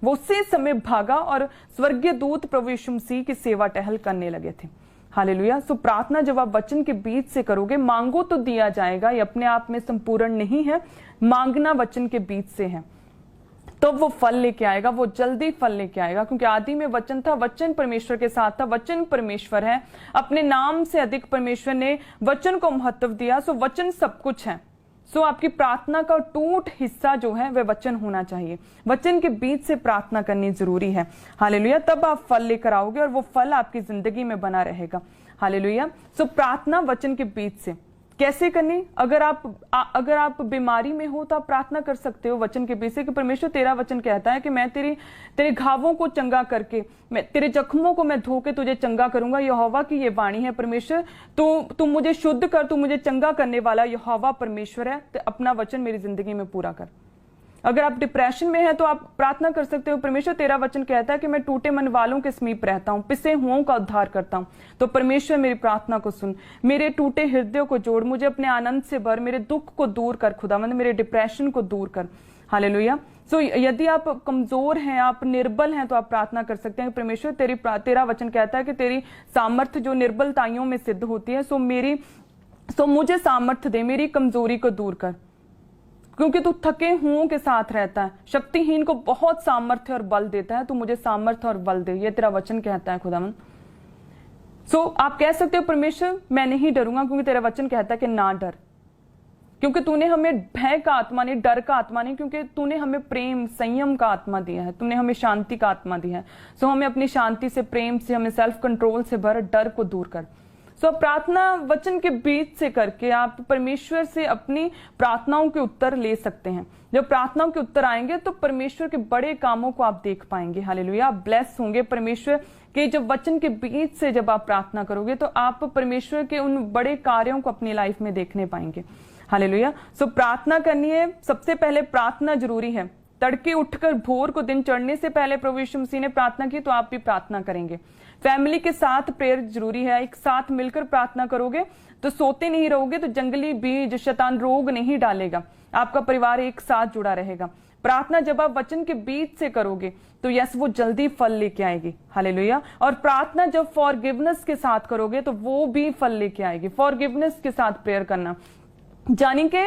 [SPEAKER 1] वो उसी समय भागा और स्वर्गीय दूत प्रभु यीशु मसीह की सेवा टहल करने लगे थे। हालेलुया। सो प्रार्थना जब आप वचन के बीच से करोगे, मांगो तो दिया जाएगा, ये अपने आप में संपूर्ण नहीं है, मांगना वचन के बीच से है, तो वो फल लेके आएगा, वो जल्दी फल लेके आएगा। क्योंकि आदि में वचन था, वचन परमेश्वर के साथ था, वचन परमेश्वर है। अपने नाम से अधिक परमेश्वर ने वचन को महत्व दिया। सो वचन सब कुछ है। सो आपकी प्रार्थना का टूट हिस्सा जो है वह वचन होना चाहिए। वचन के बीच से प्रार्थना करनी जरूरी है। हालेलुया। तब आप फल लेकर आओगे और वो फल आपकी जिंदगी में बना रहेगा। हालेलुया। सो प्रार्थना वचन के बीच से कैसे करनी? अगर आप बीमारी में हो तो आप प्रार्थना कर सकते हो वचन के बीच से कि परमेश्वर तेरा वचन कहता है कि मैं तेरे घावों को चंगा करके, मैं तेरे जख्मों को मैं धो के तुझे चंगा करूंगा। यहोवा की ये वाणी है। परमेश्वर तू मुझे शुद्ध कर, तू मुझे चंगा करने वाला यहोवा परमेश्वर है। तो अपना वचन मेरी जिंदगी में पूरा कर। अगर आप डिप्रेशन में हैं तो आप प्रार्थना कर सकते हो, परमेश्वर तेरा वचन कहता है कि मैं टूटे मन वालों के समीप रहता हूं, पिसे हुओं का उद्धार करता हूं। तो परमेश्वर मेरी प्रार्थना को सुन, मेरे टूटे हृदय को जोड़, मुझे अपने आनंद से भर, मेरे दुख को दूर कर खुदावंद, मेरे डिप्रेशन को दूर कर। हालेलुया। सो यदि आप कमजोर हैं, आप निर्बल हैं, तो आप प्रार्थना कर सकते हैं परमेश्वर तेरा वचन कहता है कि तेरी सामर्थ्य जो निर्बलताइयों में सिद्ध होती है, सो मुझे सामर्थ्य दे, मेरी कमजोरी को दूर कर, क्योंकि तू थके हुओं के साथ रहता है, शक्तिहीन को बहुत सामर्थ्य और बल देता है। तू मुझे सामर्थ्य और बल दे, ये तेरा वचन कहता है खुदावन। सो आप कह सकते हो परमेश्वर मैं नहीं डरूंगा, क्योंकि तेरा वचन कहता है कि ना डर, क्योंकि तूने हमें भय का आत्मा नहीं, डर का आत्मा नहीं, क्योंकि तूने हमें प्रेम संयम का आत्मा दिया है, तूने हमें शांति का आत्मा दिया है। सो हमें अपनी शांति से, प्रेम से, हमें सेल्फ कंट्रोल से भर, डर को दूर कर। सो प्रार्थना वचन के बीच से करके आप परमेश्वर से अपनी प्रार्थनाओं के उत्तर ले सकते हैं। जब प्रार्थनाओं के उत्तर आएंगे तो परमेश्वर के बड़े कामों को आप देख पाएंगे। हालेलुया। आप ब्लेस होंगे परमेश्वर के जब वचन के बीच से जब आप प्रार्थना करोगे तो आप परमेश्वर के उन बड़े कार्यों को अपनी लाइफ में देखने पाएंगे। हालेलुया। सो प्रार्थना करनी है, सबसे पहले प्रार्थना जरूरी है। तड़के उठकर भोर को दिन चढ़ने से पहले प्रभु यीशु मसीह ने प्रार्थना की, तो आप भी प्रार्थना करेंगे। फैमिली के साथ प्रेयर जरूरी है। एक साथ मिलकर प्रार्थना करोगे तो सोते नहीं रहोगे, तो जंगली बीज, शैतान रोग नहीं डालेगा, आपका परिवार एक साथ जुड़ा रहेगा। प्रार्थना जब आप वचन के बीच से करोगे तो यस, वो जल्दी फल लेके आएगी। हालेलुया। और प्रार्थना जब फॉरगिवनेस के साथ करोगे तो वो भी फल लेके आएगी। फॉरगिवनेस के साथ प्रेयर करना, जानी के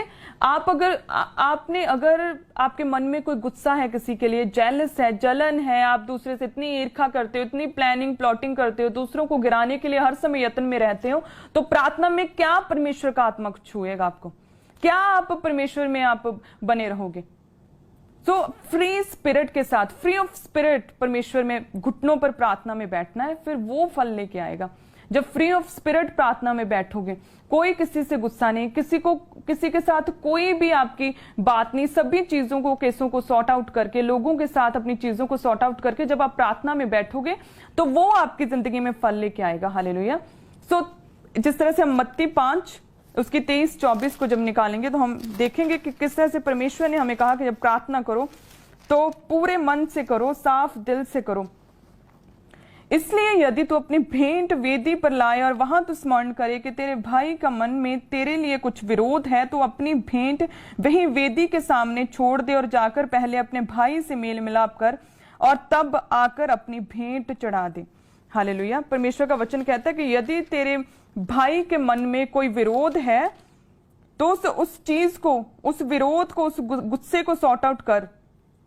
[SPEAKER 1] अगर आपके मन में कोई गुस्सा है किसी के लिए, जेलस है, जलन है, आप दूसरे से इतनी ईर्ष्या करते हो, इतनी प्लानिंग प्लॉटिंग करते हो, दूसरों को गिराने के लिए हर समय यत्न में रहते हो, तो प्रार्थना में क्या परमेश्वर का आत्मा छुएगा आपको? क्या आप परमेश्वर में आप बने रहोगे? सो फ्री स्पिरिट के साथ, फ्री ऑफ स्पिरिट परमेश्वर में घुटनों पर प्रार्थना में बैठना है, फिर वो फल लेके आएगा। जब फ्री ऑफ स्पिरिट प्रार्थना में बैठोगे, कोई किसी से गुस्सा नहीं, किसी के साथ कोई भी आपकी बात नहीं, सभी चीजों को, केसों को सॉर्ट आउट करके, लोगों के साथ अपनी चीजों को सॉर्ट आउट करके जब आप प्रार्थना में बैठोगे तो वो आपकी जिंदगी में फल लेके आएगा। हालेलुया। सो जिस तरह से हम मत्ती 5 उसकी 23-24 को जब निकालेंगे तो हम देखेंगे कि किस तरह से परमेश्वर ने हमें कहा कि जब प्रार्थना करो तो पूरे मन से करो, साफ दिल से करो। इसलिए यदि तू अपनी भेंट वेदी पर लाए और वहां तू स्मरण करे कि तेरे भाई का मन में तेरे लिए कुछ विरोध है, तो अपनी भेंट वहीं वेदी के सामने छोड़ दे और जाकर पहले अपने भाई से मेल मिलाप कर और तब आकर अपनी भेंट चढ़ा दे। हालेलुया। परमेश्वर का वचन कहता है कि यदि तेरे भाई के मन में कोई विरोध है तो उस चीज को, उस विरोध को, उस गुस्से को सॉर्ट आउट कर,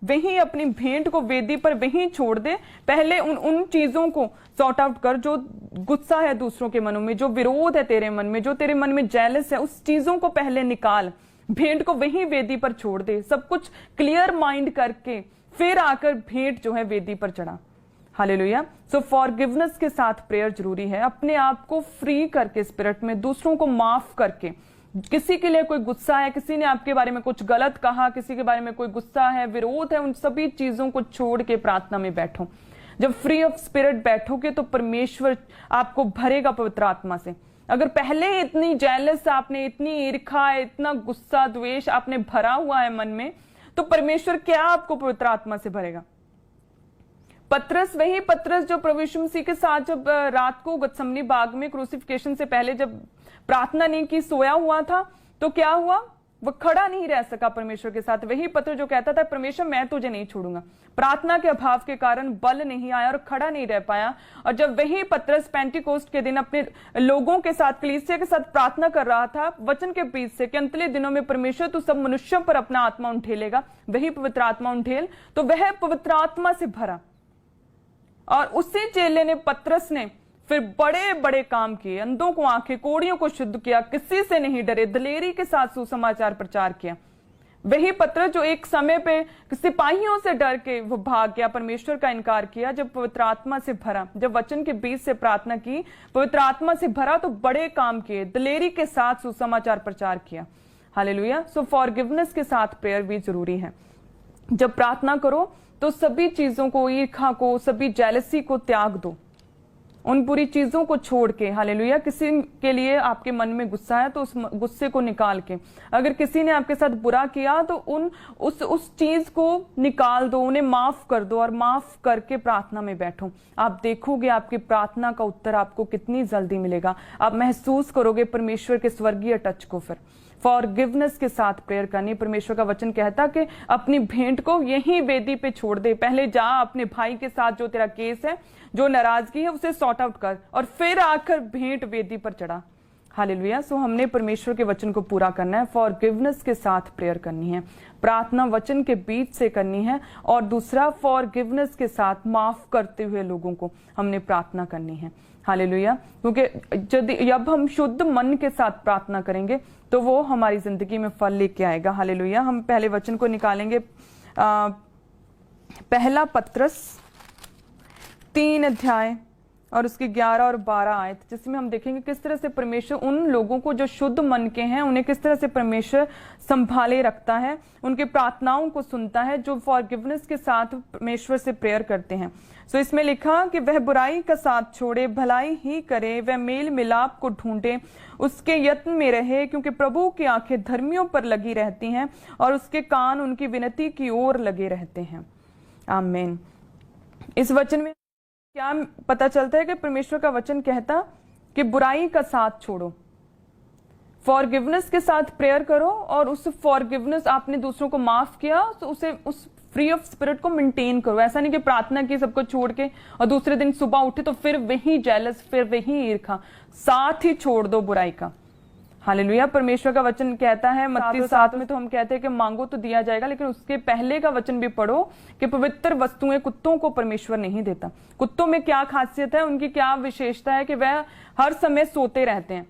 [SPEAKER 1] वहीं अपनी भेंट को वेदी पर वहीं छोड़ दे। पहले उन चीजों को सॉर्ट आउट कर जो गुस्सा है दूसरों के मनों में, जो विरोध है तेरे मन में, जो तेरे मन में जेलस है, उस चीजों को पहले निकाल, भेंट को वहीं वेदी पर छोड़ दे। सब कुछ क्लियर माइंड करके फिर आकर भेंट जो है वेदी पर चढ़ा। हालेलुया। सो फॉरगिवनेस के साथ प्रेयर जरूरी है, अपने आप को फ्री करके स्पिरिट में, दूसरों को माफ करके। किसी के लिए कोई गुस्सा है, किसी ने आपके बारे में कुछ गलत कहा, किसी के बारे में कोई गुस्सा है, विरोध है, उन सभी चीजों को छोड़ के प्रार्थना में बैठो। जब फ्री ऑफ स्पिरिट बैठोगे तो परमेश्वर आपको भरेगा पवित्र आत्मा से। अगर पहले इतनी जेलस आपने, इतनी ईर्खा, इतना गुस्सा द्वेष आपने भरा हुआ है मन में, तो परमेश्वर क्या आपको पवित्र आत्मा से भरेगा? पतरस, वही पतरस जो प्रभु यीशु मसीह के साथ जब रात को गतसमनी बाग में क्रूसिफिकेशन से पहले जब प्रार्थना नहीं की, सोया हुआ था, तो क्या हुआ? वो खड़ा नहीं रह सका परमेश्वर के साथ। वही पत्र जो कहता था परमेश्वर मैं तुझे नहीं छोड़ूंगा, प्रार्थना के अभाव के कारण बल नहीं आया और खड़ा नहीं रह पाया। और जब वही पतरस पेंटिकोस्ट के दिन अपने लोगों के साथ, कलीसिया के साथ प्रार्थना कर रहा था वचन के बीच से कि अंतले दिनों में परमेश्वर तू सब मनुष्यों पर अपना आत्मा उंठेलेगा, वही पवित्र आत्मा उंठेल, तो वह पवित्र आत्मा से भरा। और उसी चेले ने, पतरस ने फिर बड़े बड़े काम किए, अंधों को आंखें, कोड़ियों को शुद्ध किया, किसी से नहीं डरे, दलेरी के साथ सुसमाचार प्रचार किया। वही पतरस जो एक समय पे सिपाहियों से डर के वो भाग गया, परमेश्वर का इनकार किया, जब पवित्र आत्मा से भरा, जब वचन के बीच से प्रार्थना की, पवित्र आत्मा से भरा, तो बड़े काम किए, दलेरी के साथ सुसमाचार प्रचार किया। हालेलुया। सो फॉरगिवनेस के साथ प्रेयर भी जरूरी है। जब प्रार्थना करो तो सभी चीजों को, ईर्खा को, सभी जेलसी को त्याग दो, उन बुरी चीजों को छोड़ के। हालेलुया। किसी के लिए आपके मन में गुस्सा है तो उस गुस्से को निकाल के, अगर किसी ने आपके साथ बुरा किया तो उस चीज को निकाल दो, उन्हें माफ कर दो और माफ करके प्रार्थना में बैठो। आप देखोगे आपकी प्रार्थना का उत्तर आपको कितनी जल्दी मिलेगा। आप महसूस करोगे परमेश्वर के स्वर्गीय टच को। फिर फॉरगिवनेस के साथ प्रेयर करनी। परमेश्वर का वचन कहता कि अपनी भेंट को यहीं वेदी पे छोड़ दे, पहले जा अपने भाई के साथ जो तेरा केस है, जो नाराजगी है, उसे सॉर्ट आउट कर, और फिर आकर भेंट वेदी पर चढ़ा। हालेलुया। सो हमने परमेश्वर के वचन को पूरा करना है, फॉरगिवनेस के साथ प्रेयर करनी है, प्रार्थना वचन के बीच से करनी है, और दूसरा फॉरगिवनेस के साथ माफ करते हुए लोगों को हमने प्रार्थना करनी है। हालेलुया। क्योंकि जब हम शुद्ध मन के साथ प्रार्थना करेंगे तो वो हमारी जिंदगी में फल लेके आएगा। हालेलुया। हम पहले वचन को निकालेंगे, पहला पत्रस 3 अध्याय और उसकी 11 और 12 आयत, जिसमें हम देखेंगे किस तरह से परमेश्वर उन लोगों को जो शुद्ध मन के हैं उन्हें किस तरह से परमेश्वर संभाले रखता है, उनके प्रार्थनाओं को सुनता है, जो फॉरगिवनेस के साथ परमेश्वर से प्रेयर करते हैं। सो इसमें लिखा कि वह बुराई का साथ छोड़े, भलाई ही करे, वह मेल मिलाप को ढूंढे, उसके यत्न में रहे, क्योंकि प्रभु की आंखें धर्मियों पर लगी रहती हैं और उसके कान उनकी विनती की ओर लगे रहते हैं। आमीन। इस वचन में क्या पता चलता है कि परमेश्वर का वचन कहता कि बुराई का साथ छोड़ो, फॉरगिवनेस के साथ प्रेयर करो, और उस फॉरगिवनेस, आपने दूसरों को माफ किया तो उसे, उस फ्री ऑफ स्पिरिट को मेंटेन करो। ऐसा नहीं कि प्रार्थना की सबको छोड़ के और दूसरे दिन सुबह उठे तो फिर वही जेलस, फिर वही ईर्खा, साथ ही छोड़ दो बुराई का। हालेलुया। परमेश्वर का वचन कहता है मत्ती 7 में, तो हम कहते हैं कि मांगो तो दिया जाएगा, लेकिन उसके पहले का वचन भी पढ़ो कि पवित्र वस्तुएं कुत्तों को परमेश्वर नहीं देता। कुत्तों में क्या खासियत है, उनकी क्या विशेषता है कि वह हर समय सोते रहते हैं,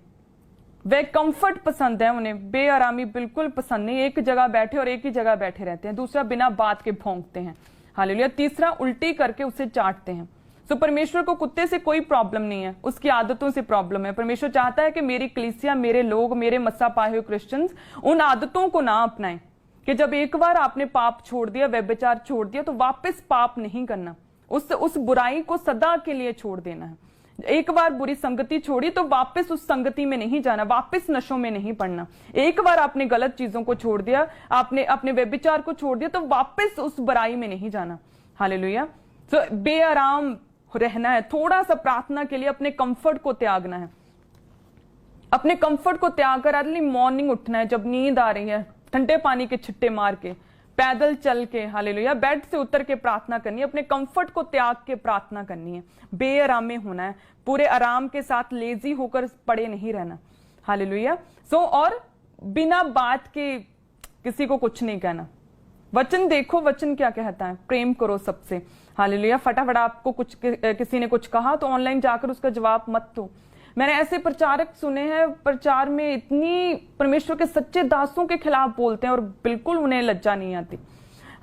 [SPEAKER 1] वह कंफर्ट पसंद है उन्हें, बेआरामी बिल्कुल पसंद नहीं, एक जगह बैठे और एक ही जगह बैठे रहते हैं। दूसरा, बिना बात के भौंकते हैं। हालेलुया। तीसरा, उल्टी करके उसे चाटते हैं। तो परमेश्वर को कुत्ते से कोई प्रॉब्लम नहीं है, उसकी आदतों से प्रॉब्लम है। परमेश्वर चाहता है कि मेरी कलीसिया, मेरे लोग, मेरे मस्सा पाए हुए क्रिश्चियंस उन आदतों को ना अपनाएं कि जब एक बार आपने पाप छोड़ दिया, व्यभिचार छोड़ दिया, तो वापस पाप नहीं करना, उस बुराई को सदा के लिए छोड़ देना है। एक बार बुरी संगति छोड़ी तो वापस उस संगति में नहीं जाना, वापस नशों में नहीं पड़ना। एक बार आपने गलत चीजों को छोड़ दिया, आपने अपने व्यभिचार को छोड़ दिया, तो वापस उस बुराई में नहीं जाना। हालेलुया। तो बेआराम रहना है, थोड़ा सा प्रार्थना के लिए अपने कंफर्ट को त्यागना है, अपने कंफर्ट को त्याग कर अर्ली मॉर्निंग उठना है, जब नींद आ रही है, ठंडे पानी के छिट्टे मार के, पैदल चल के, हालेलुया, बेड से उतर के प्रार्थना करनी है, अपने कंफर्ट को त्याग के प्रार्थना करनी है, बेआराम में होना है, पूरे आराम के साथ लेजी होकर पड़े नहीं रहना। हालेलुया। सो और बिना बात के किसी को कुछ नहीं कहना। वचन देखो, वचन क्या कहता है, प्रेम करो सबसे। हालेलुया। फटाफट आपको किसी ने कुछ कहा तो ऑनलाइन जाकर उसका जवाब मत दो। मैंने ऐसे प्रचारक सुने हैं, प्रचार में इतनी परमेश्वर के सच्चे दासों के खिलाफ बोलते हैं और बिल्कुल उन्हें लज्जा नहीं आती।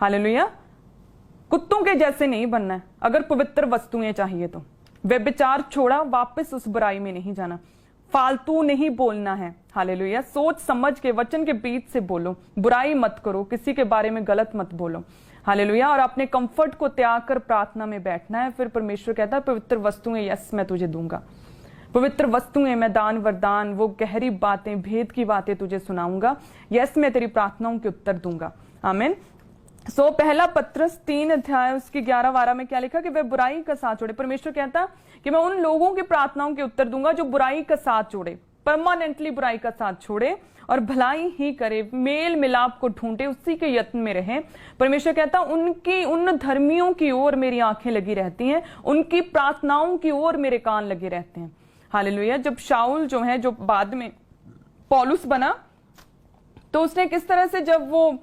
[SPEAKER 1] हालेलुया। कुत्तों के जैसे नहीं बनना है अगर पवित्र वस्तुएं चाहिए तो। व्यभिचार छोड़ा, वापस उस बुराई में नहीं जाना, फालतू नहीं बोलना है। हालेलुया। सोच समझ के वचन के बीच से बोलो, बुराई मत करो, किसी के बारे में गलत मत बोलो। हालेलुया। और अपने कंफर्ट को त्याग कर प्रार्थना में बैठना है। फिर परमेश्वर कहता है पवित्र वस्तुएं यस मैं तुझे दूंगा, पवित्र वस्तुएं, मैं दान वरदान, वो गहरी बातें, भेद की बातें तुझे सुनाऊंगा। यस मैं तेरी प्रार्थनाओं के उत्तर दूंगा। आमीन। सो पहला पत्रस 3 अध्याय उसकी 11-12 में क्या लिखा कि वह बुराई का साथ छोड़े। परमेश्वर कहता कि मैं उन लोगों की प्रार्थनाओं के उत्तर दूंगा जो बुराई का साथ छोड़े, परमानेंटली बुराई का साथ छोड़े और भलाई ही करे, मेल मिलाप को ढूंढे, उसी के यत्न में रहे। परमेश्वर कहता उन धर्मियों की ओर मेरी आंखें लगी रहती हैं, उनकी प्रार्थनाओं की ओर मेरे कान लगे रहते हैं। हालेलुया। जब शाऊल जो है, जो बाद में पौलुस बना, तो उसने किस तरह से, जब वो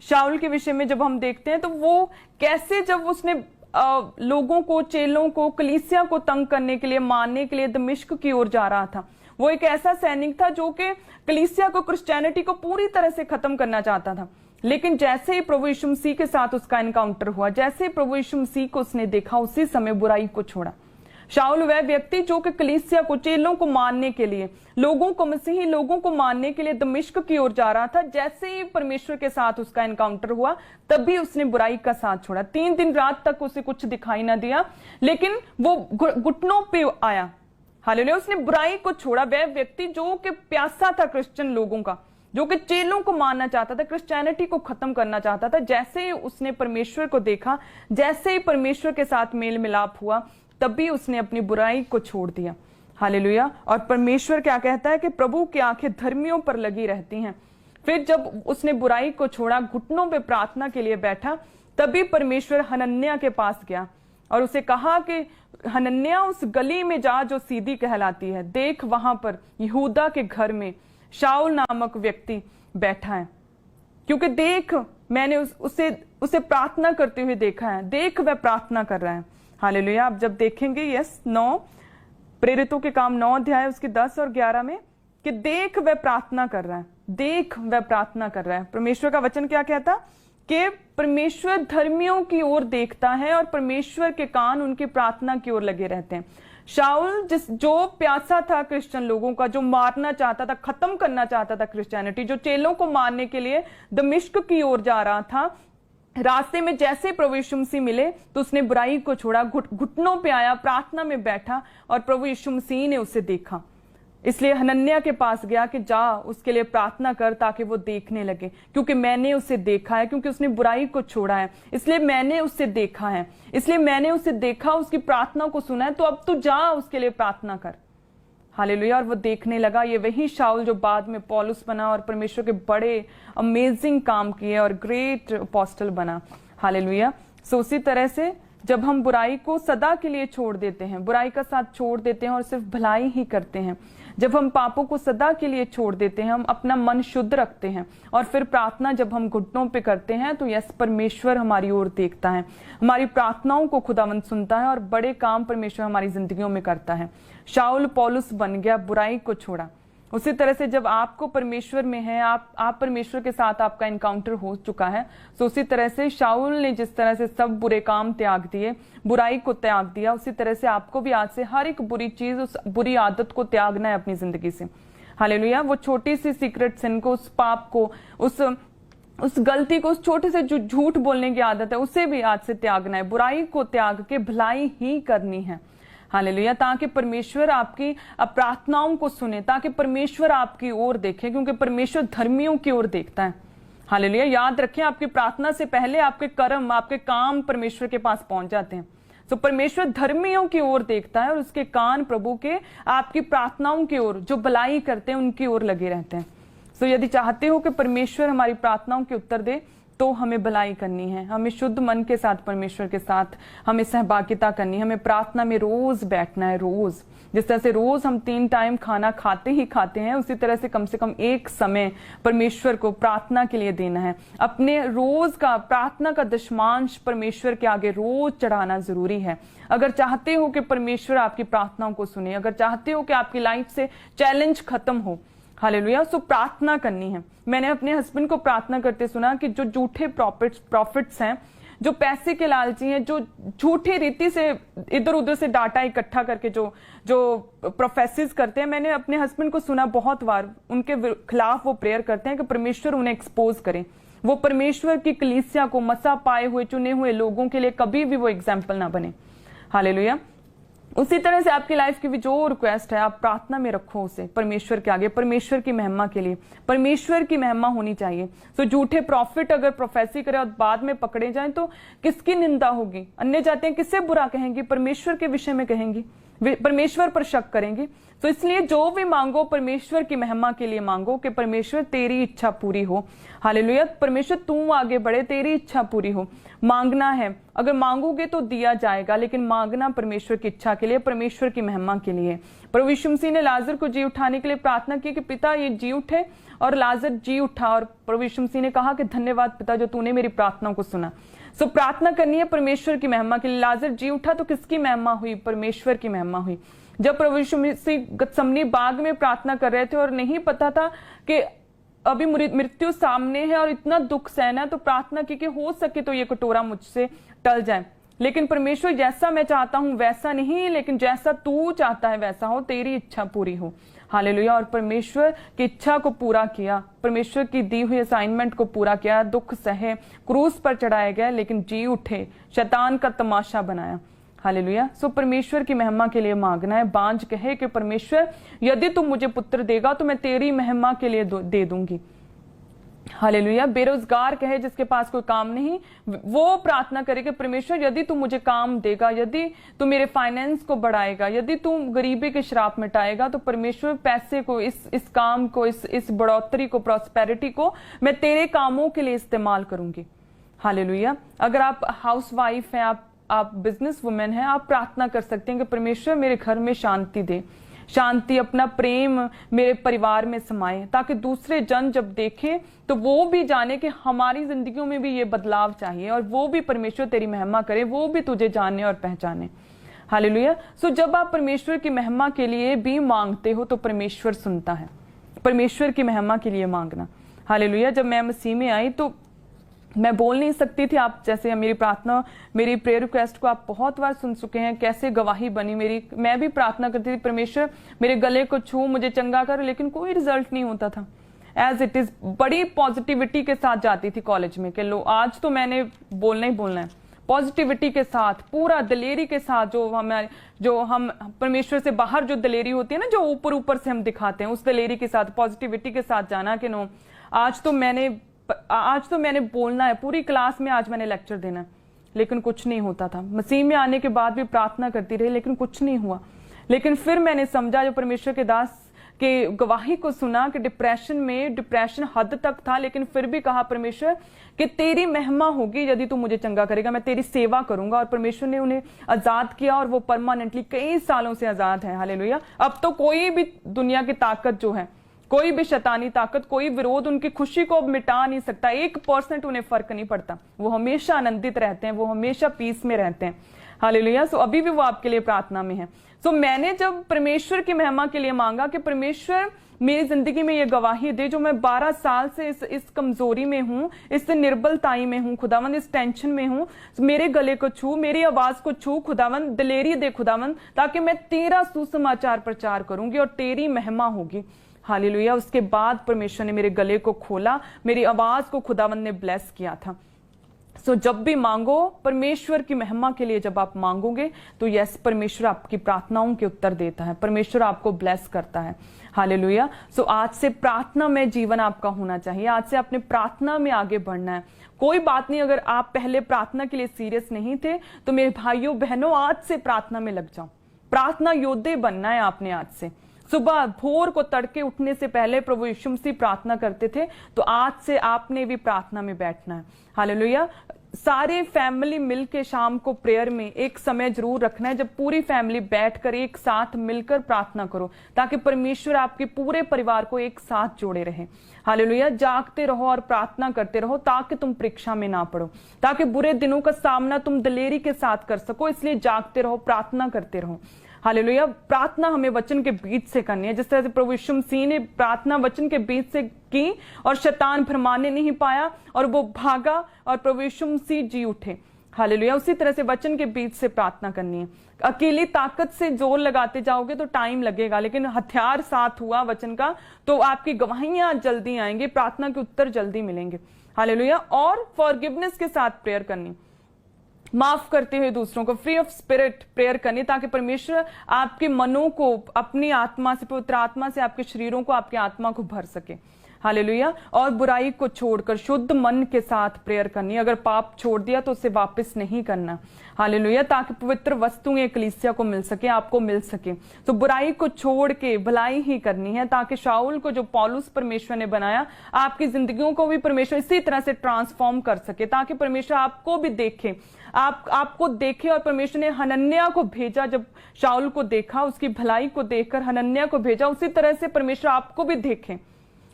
[SPEAKER 1] शाऊल के विषय में जब हम देखते हैं तो वो कैसे, जब उसने लोगों को, चेलों को, कलीसिया को तंग करने के लिए, मारने के लिए दमिश्क की ओर जा रहा था। वो एक ऐसा सैनिक था जो कि कलीसिया को, क्रिश्चियनिटी को पूरी तरह से खत्म करना चाहता था। लेकिन जैसे ही प्रभु यीशु मसीह के साथ उसका एनकाउंटर हुआ, जैसे ही प्रभु यीशु मसीह को उसने देखा, उसी समय बुराई को छोड़ा। शाऊल वह व्यक्ति जो कि कलीसिया को, चेलों को मारने के लिए, लोगों को, मसीही लोगों को मारने के लिए दमिश्क की ओर जा रहा था, जैसे ही परमेश्वर के साथ उसका एनकाउंटर हुआ तभी उसने बुराई का साथ छोड़ा। 3 दिन रात तक उसे कुछ दिखाई ना दिया, लेकिन वो घुटनों पे आया। हालेलुया। उसने बुराई को छोड़ा। वह व्यक्ति जो कि प्यासा था क्रिश्चियन लोगों का, जो कि चेलों को मारना चाहता था, क्रिश्चियनिटी को खत्म करना चाहता था, जैसे ही उसने परमेश्वर को देखा, जैसे ही परमेश्वर के साथ मेल मिलाप हुआ, तभी उसने अपनी बुराई को छोड़ दिया। हालेलुया। और परमेश्वर क्या कहता है कि प्रभु की आंखें धर्मियों पर लगी रहती हैं। फिर जब उसने बुराई को छोड़ा, घुटनों पे प्रार्थना के लिए बैठा, तभी परमेश्वर हनन्याह के पास गया और उसे कहा कि हनन्याह, उस गली में जा जो सीधी कहलाती है, देख वहां पर यहूदा के घर में शाऊल नामक व्यक्ति बैठा है, क्योंकि देख मैंने उसे प्रार्थना करते हुए देखा है। देख वह प्रार्थना कर रहा है। हालेलुया। आप जब देखेंगे 9 प्रेरितों के काम 9 अध्याय उसके 10 और 11 में कि देख वह प्रार्थना कर रहा है, देख वह प्रार्थना कर रहा है। परमेश्वर का वचन क्या कहता कि परमेश्वर धर्मियों की ओर देखता है और परमेश्वर के कान उनकी प्रार्थना की ओर लगे रहते हैं। शाऊल जो प्यासा था क्रिश्चियन लोगों का, जो मारना चाहता था, खत्म करना चाहता था क्रिश्चियनिटी, जो चेलों को मारने के लिए दमिश्क की ओर जा रहा था, रास्ते में जैसे प्रभु यीशु मसीह मिले तो उसने बुराई को छोड़ा, घुटनों पे आया, प्रार्थना में बैठा और प्रभु यीशु मसीह ने उसे देखा। इसलिए हनन्याह के पास गया कि जा उसके लिए प्रार्थना कर ताकि वो देखने लगे, क्योंकि मैंने उसे देखा है, क्योंकि उसने बुराई को छोड़ा है, इसलिए मैंने उसे देखा है, इसलिए मैंने उसे देखा, उसकी प्रार्थना को सुना है, तो अब तू जा उसके लिए प्रार्थना कर। हालेलुया। और वो देखने लगा। ये वही शाऊल जो बाद में पौलुस बना और परमेश्वर के बड़े अमेजिंग काम किए और ग्रेट अपोस्टल बना। हालेलुया। सो उसी तरह से जब हम बुराई को सदा के लिए छोड़ देते हैं, बुराई का साथ छोड़ देते हैं और सिर्फ भलाई ही करते हैं, जब हम पापों को सदा के लिए छोड़ देते हैं, हम अपना मन शुद्ध रखते हैं और फिर प्रार्थना जब हम घुटनों पे करते हैं, तो यस परमेश्वर हमारी ओर देखता है, हमारी प्रार्थनाओं को खुदावंद सुनता है और बड़े काम परमेश्वर हमारी जिंदगियों में करता है। शाऊल पौलुस बन गया, बुराई को छोड़ा। उसी तरह से जब आपको परमेश्वर में है, आप परमेश्वर के साथ आपका एनकाउंटर हो चुका है, तो उसी तरह से शाऊल ने जिस तरह से सब बुरे काम त्याग दिए, बुराई को त्याग दिया, उसी तरह से आपको भी आज से हर एक बुरी चीज, उस बुरी आदत को त्यागना है अपनी जिंदगी से। हालेलुया। वो छोटी सी सीक्रेट सिन को, उस पाप को, उस गलती को, उस छोटे से जो झूठ बोलने की आदत है, उसे भी आज से त्यागना है। बुराई को त्याग के भलाई ही करनी है। हालेलुया। ताकि परमेश्वर आपकी प्रार्थनाओं को सुने, ताकि परमेश्वर आपकी ओर देखे, क्योंकि परमेश्वर धर्मियों की ओर देखता है। हालेलुया। याद रखें, आपकी प्रार्थना से पहले आपके कर्म, आपके काम परमेश्वर के पास पहुंच जाते हैं। तो परमेश्वर धर्मियों की ओर देखता है और उसके कान प्रभु के आपकी प्रार्थनाओं की ओर, जो भलाई करते हैं, उनकी ओर लगे रहते हैं। तो यदि चाहते हो कि परमेश्वर हमारी प्रार्थनाओं के उत्तर दे, तो हमें भलाई करनी है, हमें शुद्ध मन के साथ परमेश्वर के साथ हमें सहभागिता करनी है, हमें प्रार्थना में रोज बैठना है। रोज जिस तरह से रोज हम 3 टाइम खाना खाते हैं, उसी तरह से कम एक समय परमेश्वर को प्रार्थना के लिए देना है। अपने रोज का प्रार्थना का दशमांश परमेश्वर के आगे रोज चढ़ाना जरूरी है। अगर चाहते हो कि परमेश्वर आपकी प्रार्थनाओं को सुने, अगर चाहते हो कि आपकी लाइफ से चैलेंज खत्म हो, हालेलुया, सो प्रार्थना करनी है। मैंने अपने हस्बैंड को प्रार्थना करते सुना कि जो झूठे प्रॉफिट्स हैं, जो पैसे के लालची हैं, जो झूठी रीति से इधर उधर से डाटा इकट्ठा करके जो प्रोफेसिस करते हैं। मैंने अपने हस्बैंड को सुना बहुत बार, उनके खिलाफ वो प्रेयर करते हैं कि परमेश्वर उन्हें एक्सपोज करें, वो परमेश्वर की कलीसिया को, मसा पाए हुए चुने हुए लोगों के लिए कभी भी वो एग्जाम्पल ना बने। हालेलुया। उसी तरह से आपकी लाइफ की भी जो रिक्वेस्ट है, आप प्रार्थना में रखो उसे परमेश्वर के आगे, परमेश्वर की महिमा के लिए। परमेश्वर की महिमा होनी चाहिए। तो झूठे प्रॉफिट अगर प्रोफेसी करे और बाद में पकड़े जाएं तो किसकी निंदा होगी? अन्य जाते हैं किससे बुरा कहेंगी? परमेश्वर के विषय में कहेंगी, परमेश्वर पर शक करेंगी। तो इसलिए जो भी मांगो परमेश्वर की महिमा के लिए मांगो कि परमेश्वर तेरी इच्छा पूरी हो। हालेलुया। परमेश्वर तू आगे बढ़े, तेरी इच्छा पूरी हो। मांगना है, अगर मांगोगे तो दिया जाएगा, लेकिन मांगना परमेश्वर की इच्छा के लिए, परमेश्वर की महिमा के लिए। प्रभु यीशु मसीह ने लाजर को जी उठाने के लिए प्रार्थना की कि पिता ये जी उठे, और लाजर जी उठा। और प्रभु यीशु मसीह ने कहा कि धन्यवाद पिता जो तूने मेरी प्रार्थना को सुना। सो प्रार्थना करनी है परमेश्वर की महिमा के लिए। लाजर जी उठा तो किसकी महिमा हुई? परमेश्वर की महिमा हुई। जब प्रभु यीशु मसीह गतसमनी बाग में प्रार्थना कर रहे थे और नहीं पता था कि अभी मृत्यु सामने है और इतना दुख सहना, तो प्रार्थना की कि हो सके तो ये कटोरा मुझसे टल जाए, लेकिन परमेश्वर जैसा मैं चाहता हूं वैसा नहीं, लेकिन जैसा तू चाहता है वैसा हो, तेरी इच्छा पूरी हो। हालेलुया। और परमेश्वर की इच्छा को पूरा किया, परमेश्वर की दी हुई असाइनमेंट को पूरा किया। दुख सहे, क्रूस पर चढ़ाए गए, लेकिन जी उठे, शैतान का तमाशा बनाया। हालेलुया। सो परमेश्वर की महिमा के लिए मांगना है। बांझ कहे कि परमेश्वर यदि तुम मुझे पुत्र देगा तो मैं तेरी महिमा के लिए दे दूंगी। हालेलुया। बेरोजगार कहे जिसके पास कोई काम नहीं, वो प्रार्थना करे कि परमेश्वर यदि तू मुझे काम देगा, यदि तू मेरे फाइनेंस को बढ़ाएगा, यदि तू गरीबी के श्राप मिटाएगा, तो परमेश्वर पैसे को, इस काम को, इस बढ़ोतरी को, प्रॉस्पेरिटी को मैं तेरे कामों के लिए इस्तेमाल करूंगी। हालेलुया। अगर आप हाउस वाइफ हैं, आप बिजनेस वुमेन हैं, आप प्रार्थना कर सकते हैं कि परमेश्वर मेरे घर में शांति दे, शांति, अपना प्रेम मेरे परिवार में समाए, ताकि दूसरे जन जब देखें तो वो भी जाने कि हमारी जिंदगियों में भी ये बदलाव चाहिए, और वो भी परमेश्वर तेरी महिमा करे, वो भी तुझे जाने और पहचाने। हालेलुया। सो जब आप परमेश्वर की महिमा के लिए भी मांगते हो तो परमेश्वर सुनता है। परमेश्वर की महिमा के लिए मांगना। हालेलुया। जब मैं मसीह में आई तो मैं बोल नहीं सकती थी। आप जैसे मेरी प्रार्थना, मेरी प्रेयर रिक्वेस्ट को आप बहुत बार सुन चुके हैं, कैसे गवाही बनी मेरी। मैं भी प्रार्थना करती थी परमेश्वर मेरे गले को छू, मुझे चंगा कर, लेकिन कोई रिजल्ट नहीं होता था। एज इट इज बड़ी पॉजिटिविटी के साथ जाती थी कॉलेज में कि लो आज तो मैंने बोलना ही बोलना है, पॉजिटिविटी के साथ, पूरा दलेरी के साथ, जो हम परमेश्वर से बाहर जो दलेरी होती है ना, जो ऊपर ऊपर से हम दिखाते हैं, उस दलेरी के साथ, पॉजिटिविटी के साथ जाना कि नो आज तो मैंने बोलना है, पूरी क्लास में आज मैंने लेक्चर देना है। लेकिन कुछ नहीं होता था। मसीह में आने के बाद भी प्रार्थना करती रही, लेकिन कुछ नहीं हुआ। लेकिन फिर मैंने समझा, जो परमेश्वर के दास के गवाही को सुना कि डिप्रेशन हद तक था, लेकिन फिर भी कहा परमेश्वर कि तेरी महिमा होगी यदि तू मुझे चंगा करेगा, मैं तेरी सेवा करूंगा। और परमेश्वर ने उन्हें आजाद किया और वो परमानेंटली कई सालों से आजाद है। हालेलुया। अब तो कोई भी दुनिया की ताकत जो है, कोई भी शैतानी ताकत, कोई विरोध उनकी खुशी को मिटा नहीं सकता। 1% उन्हें फर्क नहीं पड़ता। वो हमेशा आनंदित रहते हैं, वो हमेशा पीस में रहते हैं। हालेलुया। सो अभी भी वो आपके लिए प्रार्थना में है। सो मैंने जब परमेश्वर की महिमा के लिए मांगा कि परमेश्वर मेरी जिंदगी में ये गवाही दे, जो मैं 12 साल से इस कमजोरी में हूं, इस निर्बलताई में हूं खुदावंद, इस टेंशन में हूं, मेरे गले को छू, मेरी आवाज को छू खुदावंद, दिलेरी दे खुदावंद, ताकि मैं तेरा सुसमाचार प्रचार करूंगी और तेरी महिमा होगी। हालेलुया। उसके बाद परमेश्वर ने मेरे गले को खोला, मेरी आवाज को खुदावंद ने ब्लेस किया था। सो जब भी मांगो परमेश्वर की महिमा के लिए, जब आप मांगोगे तो यस, परमेश्वर आपकी प्रार्थनाओं के उत्तर देता है, परमेश्वर आपको ब्लेस करता है। हालेलुया। सो आज से प्रार्थना में जीवन आपका होना चाहिए। आज से अपने प्रार्थना में आगे बढ़ना है। कोई बात नहीं, अगर आप पहले प्रार्थना के लिए सीरियस नहीं थे तो मेरे भाइयों बहनों, आज से प्रार्थना में लग जाओ। प्रार्थना योद्धे बनना है आपने आज से। सुबह भोर को तड़के उठने से पहले प्रभु यीशु मसीह प्रार्थना करते थे, तो आज से आपने भी प्रार्थना में बैठना है। हालेलुया। सारे फैमिली मिलके शाम को प्रेयर में एक समय जरूर रखना है, जब पूरी फैमिली बैठकर एक साथ मिलकर प्रार्थना करो, ताकि परमेश्वर आपके पूरे परिवार को एक साथ जोड़े रहे। हालेलुया। जागते रहो और प्रार्थना करते रहो, ताकि तुम परीक्षा में ना पड़ो, ताकि बुरे दिनों का सामना तुम दिलेरी के साथ कर सको। इसलिए जागते रहो, प्रार्थना करते रहो। हालेलुया। प्रार्थना हमें वचन के बीच से करनी है, जिस तरह से प्रभु यीशु मसीह ने प्रार्थना वचन के बीच से की और शैतान भरमाने नहीं पाया और वो भागा और प्रभु यीशु मसीह जी उठे। हालेलुया। उसी तरह से वचन के बीच से प्रार्थना करनी है। अकेली ताकत से जोर लगाते जाओगे तो टाइम लगेगा, लेकिन हथियार साथ हुआ वचन का तो आपकी गवाहियां जल्दी आएंगी, प्रार्थना के उत्तर जल्दी मिलेंगे। हालेलुया। और फॉरगिवनेस के साथ प्रेयर करनी, माफ करते हुए दूसरों को, फ्री ऑफ स्पिरिट प्रेयर करनी, ताकि परमेश्वर आपके मनों को अपनी आत्मा से, पवित्र आत्मा से आपके शरीरों को, आपकी आत्मा को भर सके। हालेलुया। और बुराई को छोड़कर शुद्ध मन के साथ प्रेयर करनी, अगर पाप छोड़ दिया तो उसे वापस नहीं करना। हालेलुया। ताकि पवित्र वस्तुएं कलीसिया को मिल सके, आपको मिल सके। तो बुराई को छोड़ के भलाई ही करनी है, ताकि शाऊल को जो पौलुस परमेश्वर ने बनाया, आपकी जिंदगियों को भी परमेश्वर इसी तरह से ट्रांसफॉर्म कर सके, ताकि परमेश्वर आपको भी देखे, आपको देखे। और परमेश्वर ने हनन्याह को भेजा, जब शाऊल को देखा, उसकी भलाई को देखकर हनन्याह को भेजा, उसी तरह से परमेश्वर आपको भी देखे।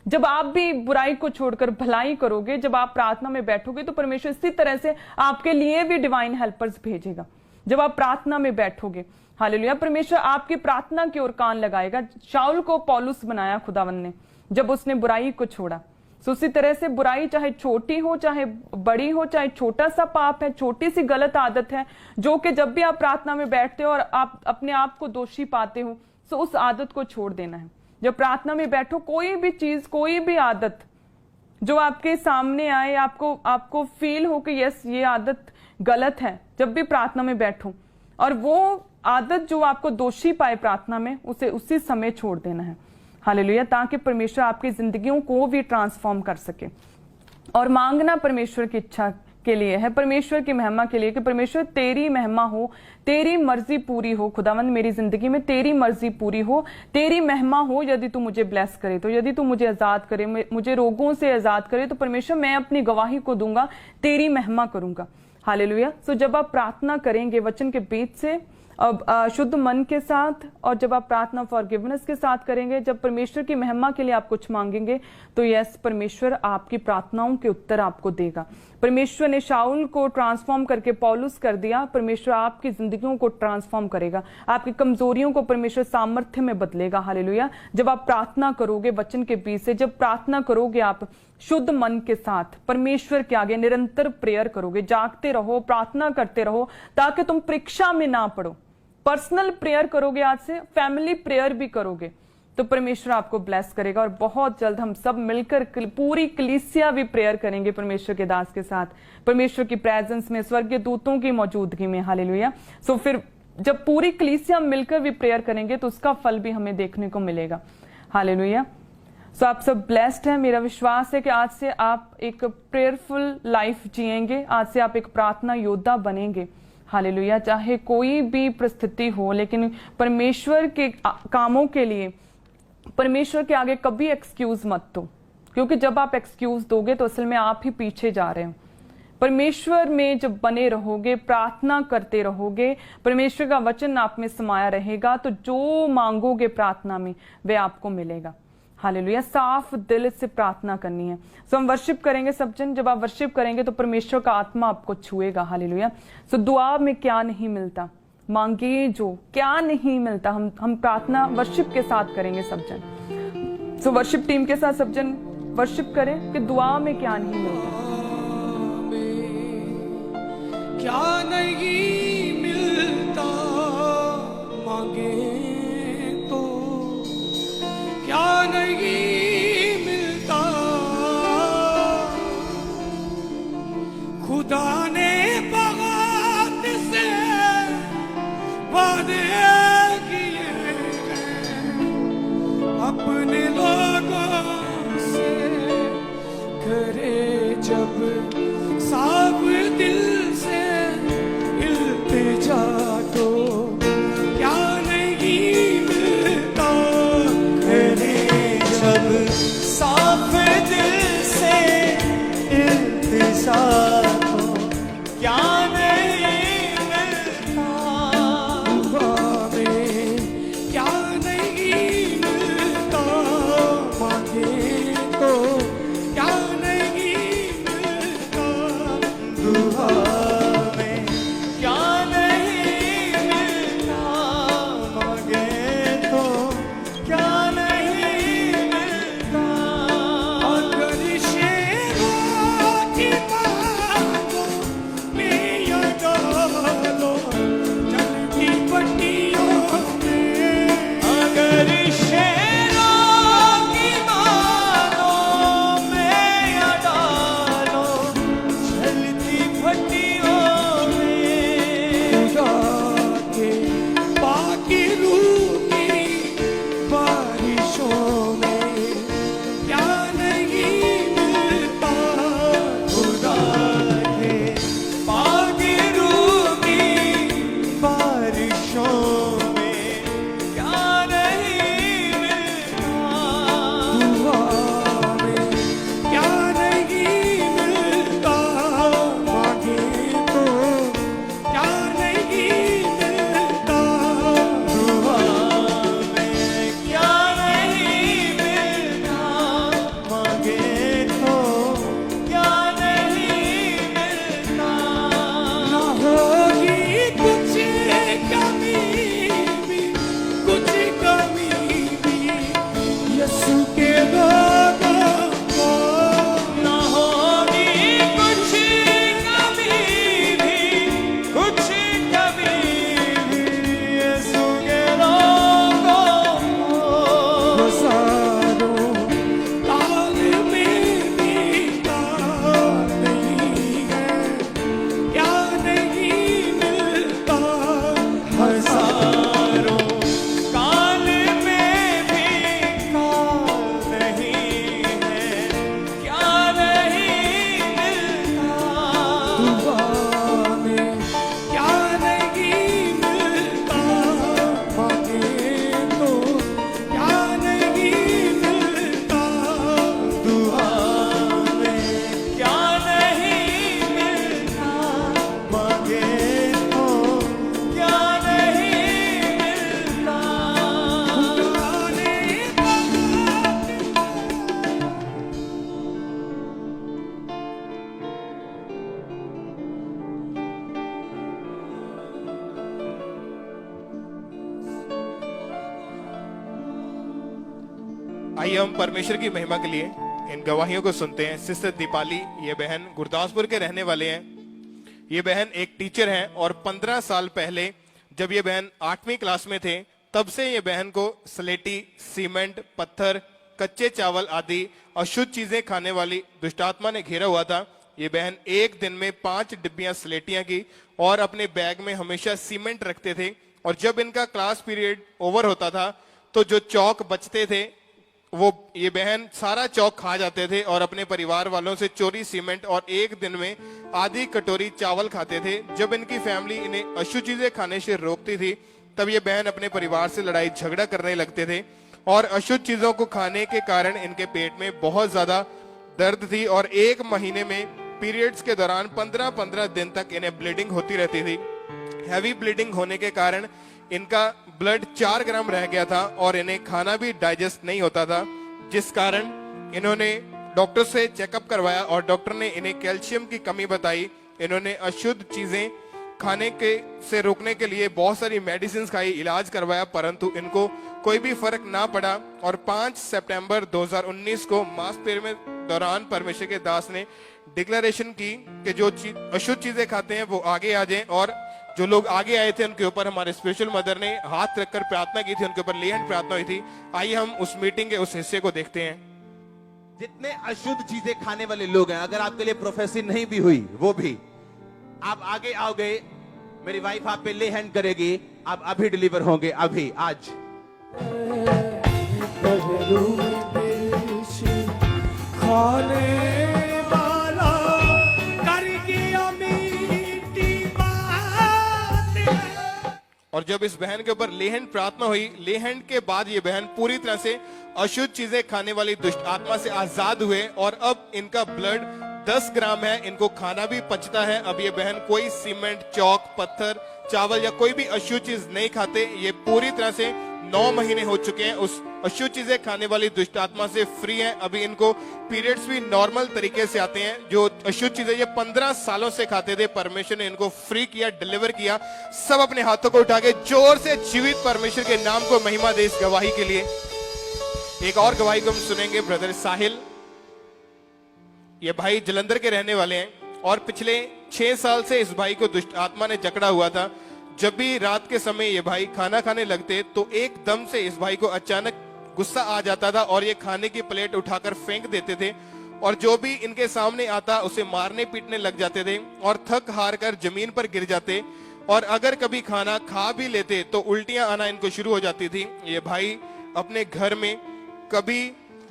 [SPEAKER 1] जब आप भी बुराई को छोड़कर भलाई करोगे, जब आप प्रार्थना में बैठोगे, तो परमेश्वर इसी तरह से आपके लिए भी डिवाइन हेल्पर्स भेजेगा। जब आप प्रार्थना में बैठोगे, हालेलुया, परमेश्वर आपकी प्रार्थना की ओर कान लगाएगा। शाऊल को पौलुस बनाया खुदावन ने, जब उसने बुराई को छोड़ा। तो उसी तरह से बुराई चाहे छोटी हो चाहे बड़ी हो, चाहे छोटा सा पाप है, छोटी सी गलत आदत है, जो कि जब भी आप प्रार्थना में बैठते हो और आप अपने आप को दोषी पाते हो, तो उस आदत को छोड़ देना है। जब प्रार्थना में बैठो, कोई भी चीज, कोई भी आदत जो आपके सामने आए, आपको फील हो कि यस ये आदत गलत है, जब भी प्रार्थना में बैठो, और वो आदत जो आपको दोषी पाए प्रार्थना में, उसे उसी समय छोड़ देना है। हालेलुया। ताकि परमेश्वर आपकी जिंदगियों को भी ट्रांसफॉर्म कर सके। और मांगना परमेश्वर की इच्छा के लिए है, परमेश्वर की महिमा के लिए, कि परमेश्वर तेरी महिमा हो, तेरी मर्जी पूरी हो। खुदावंद मेरी जिंदगी में तेरी मर्जी पूरी हो, तेरी महिमा हो। यदि तू मुझे ब्लेस करे, तो यदि तू मुझे आजाद करे, मुझे रोगों से आजाद करे, तो परमेश्वर मैं अपनी गवाही को दूंगा, तेरी महिमा करूंगा। हालेलुया। सो जब आप प्रार्थना करेंगे वचन के बीच से, अब शुद्ध मन के साथ, और जब आप प्रार्थना फॉरगिवनेस के साथ करेंगे, जब परमेश्वर की महिमा के लिए आप कुछ मांगेंगे, तो यस, परमेश्वर आपकी प्रार्थनाओं के उत्तर आपको देगा। परमेश्वर ने शाऊल को ट्रांसफॉर्म करके पौलुस कर दिया, परमेश्वर आपकी जिंदगियों को ट्रांसफॉर्म करेगा। आपकी कमजोरियों को परमेश्वर सामर्थ्य में बदलेगा। हालेलुया। जब आप प्रार्थना करोगे वचन के बीच से, जब प्रार्थना करोगे आप शुद्ध मन के साथ, परमेश्वर के आगे निरंतर प्रेयर करोगे, जागते रहो, प्रार्थना करते रहो, ताकि तुम परीक्षा में ना पड़ो। पर्सनल प्रेयर करोगे, आज से फैमिली प्रेयर भी करोगे, तो परमेश्वर आपको ब्लेस करेगा। और बहुत जल्द हम सब मिलकर पूरी कलीसिया भी प्रेयर करेंगे परमेश्वर के दास के साथ, परमेश्वर की प्रेजेंस में, स्वर्गीय दूतों की मौजूदगी में। हालेलुया। सो फिर जब पूरी कलीसिया मिलकर भी प्रेयर करेंगे, तो उसका फल भी हमें देखने को मिलेगा। हालेलुया। सो आप सब ब्लेस्ड हैं। मेरा विश्वास है कि आज से आप एक प्रेयरफुल लाइफ जिएंगे, आज से आप एक प्रार्थना योद्धा बनेंगे। हालेलुया। चाहे कोई भी परिस्थिति हो, लेकिन परमेश्वर के कामों के लिए परमेश्वर के आगे कभी एक्सक्यूज मत दो, क्योंकि जब आप एक्सक्यूज दोगे तो असल में आप ही पीछे जा रहे हो। परमेश्वर में जब बने रहोगे, प्रार्थना करते रहोगे, परमेश्वर का वचन आप में समाया रहेगा, तो जो मांगोगे प्रार्थना में वे आपको मिलेगा। हालेलुया। साफ दिल से प्रार्थना करनी है। सो हम वर्शिप करेंगे सब जन। जब आप वर्शिप करेंगे तो परमेश्वर का आत्मा आपको छुएगा। हालेलुया। सो दुआ में क्या नहीं मिलता, मांगे जो क्या नहीं मिलता, हम प्रार्थना वर्शिप के साथ करेंगे सब जन। सो वर्शिप टीम के साथ सब जन वर्शिप करें कि दुआ में क्या नहीं मिलता,
[SPEAKER 2] क्या नहीं मिलता, मांगे तो क्या नहीं मिलता। खुदा ने बहुत से वादे किए अपने लोगों से, करे जब साफ दिल से इल्तिजा, तो क्या नहीं मिलता। करे जब साफ दिल से इल्तिजा, तो क्या नहीं मिलता। दुआ में क्या नहीं मिलता, मांगे तो क्या नहीं मिलता। दुआ में क्या नहीं मिलता,
[SPEAKER 3] आइए हम परमेश्वर की महिमा के लिए इन गवाहियों को सुनते हैं। सिस्टर दीपाली, ये बहन गुरदासपुर के रहने वाले हैं। ये बहन एक टीचर हैं और 15 साल पहले जब ये बहन 8वीं क्लास में थे, तब से ये बहन को स्लेटी, सीमेंट, पत्थर, कच्चे चावल आदि अशुद्ध चीजें खाने वाली दुष्टात्मा ने घेरा हुआ था। ये बहन एक दिन में 5 डिब्बियां स्लेटियां की और अपने बैग में हमेशा सीमेंट रखते थे, और जब इनका क्लास पीरियड ओवर होता था तो जो चौक बचते थे वो ये बहन सारा चौक खा जाते थे और अपने परिवार वालों से चोरी सीमेंट और एक दिन में आधी कटोरी चावल खाते थे। जब इनकी फैमिली इन्हें अशुद्ध चीजें खाने से रोकती थी, तब ये बहन अपने परिवार से लड़ाई झगड़ा करने लगते थे और अशुद्ध चीजों को खाने के कारण इनके पेट में बहुत ज्यादा दर्द थी और 1 महीने में पीरियड्स के दौरान 15-15 दिन तक इन्हें ब्लीडिंग होती रहती थी। हैवी ब्लीडिंग होने के कारण इनका ब्लड 4 ग्राम रह गया था और इन्हें खाना भी डाइजेस्ट नहीं होता था, जिस कारण इन्होंने डॉक्टर से चेकअप करवाया और डॉक्टर ने इन्हें कैल्शियम की कमी बताई। इन्होंने अशुद्ध चीजें खाने के से रोकने के लिए बहुत सारी मेडिसिन खाई, इलाज करवाया, परंतु इनको कोई भी फर्क ना पड़ा। और 5 सितंबर 2019 को मास पीरियड में दौरान परमेश्वर के दास ने डिक्लेरेशन की कि जो अशुद्ध चीजें खाते हैं वो आगे आ जाएं, और जो लोग आगे आए थे उनके ऊपर हमारे स्पिरिचुअल मदर ने हाथ रखकर प्रार्थना की थी, उनके ऊपर ले हैंड प्रार्थना हुई थी। आइए हम उस मीटिंग के उस हिस्से को देखते हैं।
[SPEAKER 4] जितने अशुद्ध चीजें खाने वाले लोग हैं, अगर आपके लिए प्रोफेसी नहीं भी हुई, वो भी आप आगे आओगे, मेरी वाइफ आप पे ले हैंड करेगी, आप अभी डिलीवर होंगे, अभी आज।
[SPEAKER 2] खाने वाला करके मीठी बातें।
[SPEAKER 3] और जब इस बहन के ऊपर लेहन प्रार्थना हुई, लेहन के बाद ये बहन पूरी तरह से अशुद्ध चीजें खाने वाली दुष्ट आत्मा से आजाद हुए और अब इनका ब्लड 10 ग्राम है, इनको खाना भी पचता है। अब ये बहन कोई सीमेंट, चौक, पत्थर, चावल या कोई भी अशुद्ध चीज नहीं खाते। ये पूरी तरह से 9 महीने हो चुके हैं उस अशुद्ध चीजें खाने वाली दुष्ट आत्मा से फ्री हैं। अभी इनको पीरियड्स भी नॉर्मल तरीके से आते हैं। जो अशुद्ध चीजें ये 15 सालों से खाते थे, परमेश्वर ने इनको फ्री किया, डिलीवर किया। सब अपने हाथों को उठा के जोर से जीवित परमेश्वर के नाम को महिमा दे इस गवाही के लिए। एक और गवाही को हम सुनेंगे, ब्रदर साहिल। ये भाई जलंधर के रहने वाले हैं और पिछले 6 साल से इस भाई को दुष्ट आत्मा ने जकड़ा हुआ था। जब भी रात के समय ये भाई खाना खाने लगते तो एकदम से इस भाई को अचानक गुस्सा आ जाता था और ये खाने की प्लेट उठाकर फेंक देते थे, और जो भी इनके सामने आता उसे मारने पीटने लग जाते थे और थक हार कर जमीन पर गिर जाते। और अगर कभी खाना खा भी लेते तो उल्टियां आना इनको शुरू हो जाती थी। ये भाई अपने घर में कभी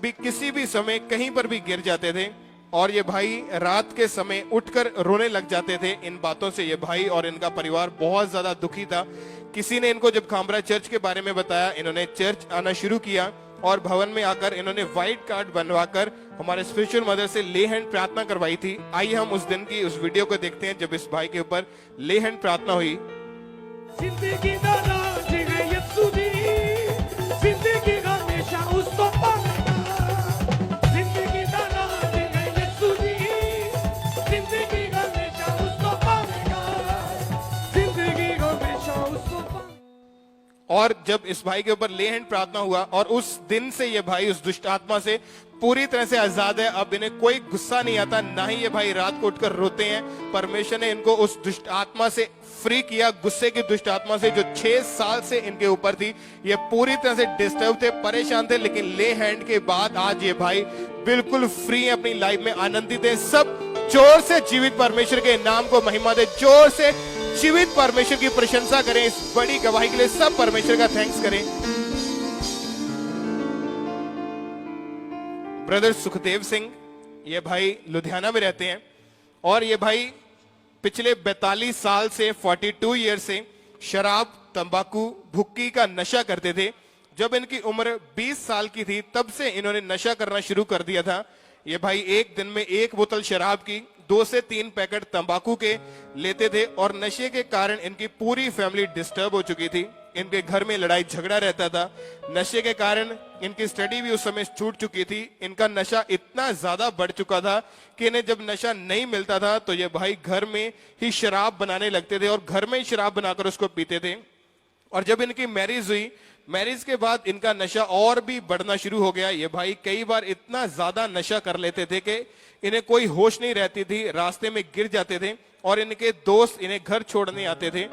[SPEAKER 3] भी किसी भी समय कहीं पर भी गिर जाते थे और ये भाई रात के समय उठकर रोने लग जाते थे। इन बातों से ये भाई और इनका परिवार बहुत ज्यादा दुखी था। किसी ने इनको जब खामरा चर्च के बारे में बताया, इन्होंने चर्च आना शुरू किया और भवन में आकर इन्होंने व्हाइट कार्ड बनवाकर हमारे स्पिरिचुअल मदर से ले हैंड प्रार्थना करवाई थी। आइए हम उस दिन की उस वीडियो को देखते हैं जब इस भाई के ऊपर ले हैंड प्रार्थना हुई।
[SPEAKER 2] जिंदगी दा राज है यीशु जी, जिंदगी का हमेशा उसको पावेगा। जिंदगी दा राज है यीशु जी, जिंदगी का हमेशा उसको पावेगा। जिंदगी का हमेशा उसको पावेगा।
[SPEAKER 3] और जब इस भाई के ऊपर ले हैंड प्रार्थना हुआ और उस दिन से ये भाई उस दुष्ट आत्मा से पूरी तरह से आजाद है। अब इन्हें कोई गुस्सा नहीं आता, ना ही ये भाई रात को उठकर रोते हैं। परमेश्वर ने इनको उस दुष्ट आत्मा से फ्री किया, गुस्से की दुष्ट आत्मा से जो 6 साल से इनके ऊपर थी। ये पूरी तरह से डिस्टर्ब थे, परेशान थे, लेकिन ले हैंड के बाद आज ये भाई बिल्कुल फ्री है, अपनी लाइफ में आनंदित है। सब जोर से जीवित परमेश्वर के नाम को महिमा दे, जोर से जीवित परमेश्वर की प्रशंसा करें। इस बड़ी गवाही के लिए सब परमेश्वर का थैंक्स करें। ब्रदर सुखदेव सिंह, ये भाई लुधियाना में रहते हैं और ये भाई पिछले 42 साल से 42 ईयर से शराब, तंबाकू, भुक्की का नशा करते थे। जब इनकी उम्र 20 साल की थी तब से इन्होंने नशा करना शुरू कर दिया था। ये भाई एक दिन में 1 बोतल शराब की, 2 से 3 पैकेट तंबाकू के लेते थे और नशे के कारण इनकी पूरी फैमिली डिस्टर्ब हो चुकी थी। इनके घर में लड़ाई झगड़ा रहता था। नशे के कारण इनकी स्टडी भी उस समय छूट चुकी थी। इनका नशा इतना ज्यादा बढ़ चुका था कि इन्हें जब नशा नहीं मिलता था तो ये भाई घर में ही शराब बनाने लगते थे और घर में ही शराब बनाकर उसको पीते थे। और जब इनकी मैरिज हुई, मैरिज के बाद इनका नशा और भी बढ़ना शुरू हो गया। ये भाई कई बार इतना ज्यादा नशा कर लेते थे कि इन्हें कोई होश नहीं रहती थी, रास्ते में गिर जाते थे और इनके दोस्त इन्हें घर छोड़ने आते थे।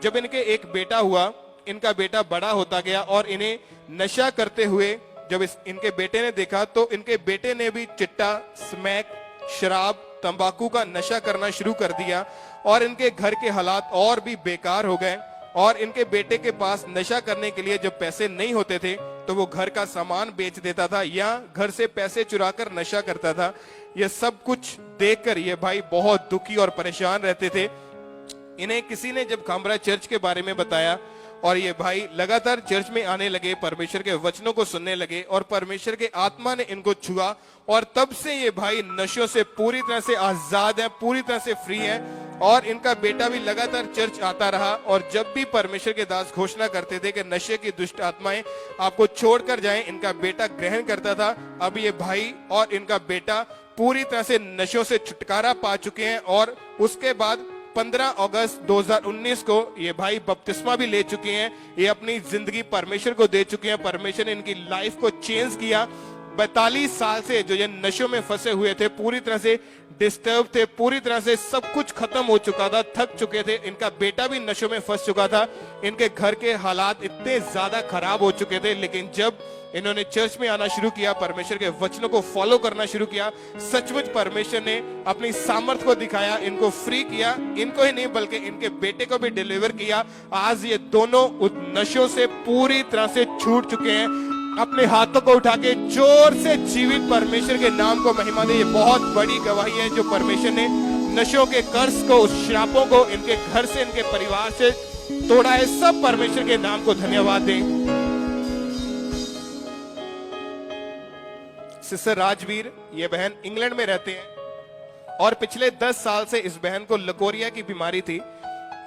[SPEAKER 3] जब इनके एक बेटा हुआ, इनका बेटा बड़ा होता गया और इन्हें नशा करते हुए जब इनके बेटे ने देखा तो इनके बेटे ने भी चिट्टा, स्मैक, शराब, तंबाकू का नशा करना शुरू कर दिया और इनके घर के हालात और भी बेकार हो गए। और इनके बेटे के पास नशा करने के लिए जब पैसे नहीं होते थे तो वो घर का सामान बेच देता था या घर से पैसे चुराकर नशा करता था। ये सब कुछ देखकर ये भाई बहुत दुखी और परेशान रहते थे। इन्हें किसी ने जब खामरा चर्च के बारे में बताया और ये भाई लगातार चर्च में आने लगे, परमेश्वर के वचनों को सुनने लगे और परमेश्वर के आत्मा ने इनको छुआ और तब से ये भाई नशों से पूरी तरह से आजाद है, पूरी तरह से फ्री है। और इनका बेटा भी लगातार चर्च आता रहा और जब भी परमेश्वर के दास घोषणा करते थे कि नशे की दुष्ट आत्माएं आपको छोड़कर जाएं, इनका बेटा ग्रहण करता था। अब ये भाई और इनका बेटा पूरी तरह से नशों से छुटकारा पा चुके हैं और उसके बाद 15 अगस्त 2019 को ये भाई बपतिस्मा भी ले चुके हैं। ये अपनी जिंदगी परमेश्वर को दे चुके हैं। परमेश्वर ने इनकी लाइफ को चेंज किया। 42 साल से जो ये नशों में फंसे हुए थे, पूरी तरह से डिस्टर्ब थे, पूरी तरह से सब कुछ खत्म हो चुका था, थक चुके थे। इनका बेटा भी नशों में फंस चुका था। इनके घर के हालात इतने ज्यादा खराब हो चुके थे। लेकिन जब इन्होंने चर्च में आना शुरू किया, परमेश्वर के वचनों को फॉलो करना शुरू किया, सचमुच परमेश्वर ने अपनी सामर्थ को दिखाया, इनको फ्री किया। इनको ही नहीं बल्कि इनके बेटे को भी डिलीवर किया। आज ये दोनों उस नशों से पूरी तरह से छूट चुके हैं। अपने हाथों को उठा के जोर से जीवित परमेश्वर के नाम को महिमा दे। ये बहुत बड़ी गवाही है जो परमेश्वर ने नशों के कर्ज को, उस श्रापों को इनके घर से, इनके परिवार से तोड़ा है। सब परमेश्वर के नाम को धन्यवाद दें। सिस्टर राजवीर, ये बहन इंग्लैंड में रहते हैं और पिछले 10 साल से इस बहन को लकोरिया की बीमारी थी।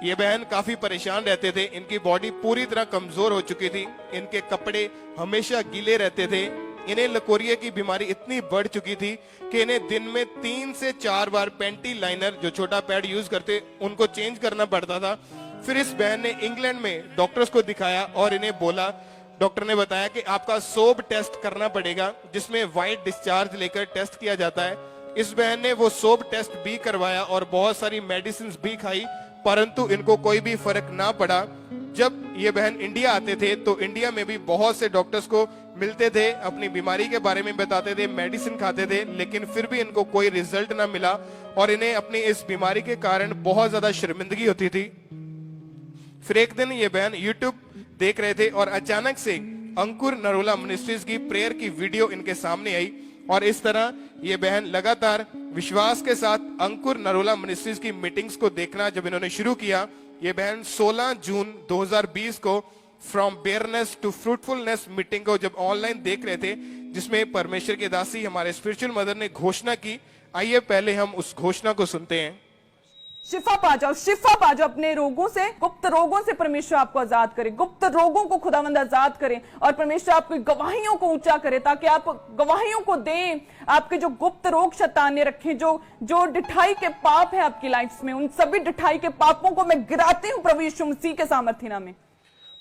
[SPEAKER 3] ये बहन काफी परेशान रहते थे। इनकी बॉडी पूरी तरह कमजोर हो चुकी थी। इनके कपड़े हमेशा गीले रहते थे। इन्हें लकोरिया की बीमारी इतनी बढ़ चुकी थी कि इन्हें दिन में 3 से 4 बार पेंटी लाइनर, जो छोटा पैड यूज करते, उनको चेंज करना पड़ता था। फिर इस बहन ने इंग्लैंड में डॉक्टर्स को दिखाया और इन्हें बोला, डॉक्टर ने बताया कि आपका सोब टेस्ट करना पड़ेगा, जिसमें व्हाइट डिस्चार्ज लेकर टेस्ट किया जाता है। इस बहन ने वो सोब टेस्ट भी करवाया और बहुत सारी मेडिसिन भी खाई, परंतु इनको कोई भी फर्क ना पड़ा। जब ये बहन इंडिया आते थे तो इंडिया में भी बहुत से डॉक्टर्स को मिलते थे, अपनी बीमारी के बारे में बताते थे, मेडिसिन खाते थे, लेकिन फिर भी इनको कोई रिजल्ट ना मिला और इन्हें अपनी इस बीमारी के कारण बहुत ज्यादा शर्मिंदगी होती थी। फिर एक दिन ये बहन यूट्यूब देख रहे थे और अचानक से अंकुर नरोला मिनिस्ट्रीज की प्रेयर की वीडियो इनके सामने आई और इस तरह ये बहन लगातार विश्वास के साथ अंकुर नरोला मिनिस्ट्रीज की मीटिंग्स को देखना जब इन्होंने शुरू किया, ये बहन 16 जून 2020 को from barrenness to fruitfulness meeting को जब ऑनलाइन देख रहे थे, जिसमें परमेश्वर के दासी हमारे स्पिरिचुअल मदर ने घोषणा की। आइए पहले हम उस घोषणा को सुनते हैं।
[SPEAKER 1] शिफा पा जाओ अपने रोगों से, गुप्त रोगों से परमेश्वर आपको आजाद करे, गुप्त रोगों को खुदावंद आजाद करे और परमेश्वर आपकी गवाहियों को ऊंचा करे ताकि आप गवाहियों को दें। आपके जो गुप्त रोग शैतान ने रखे, जो डिठाई के पाप है आपकी लाइफ में, उन सभी डिठाई के पापों को मैं गिराती हूं प्रभु यीशु मसीह के सामर्थ्य नाम में।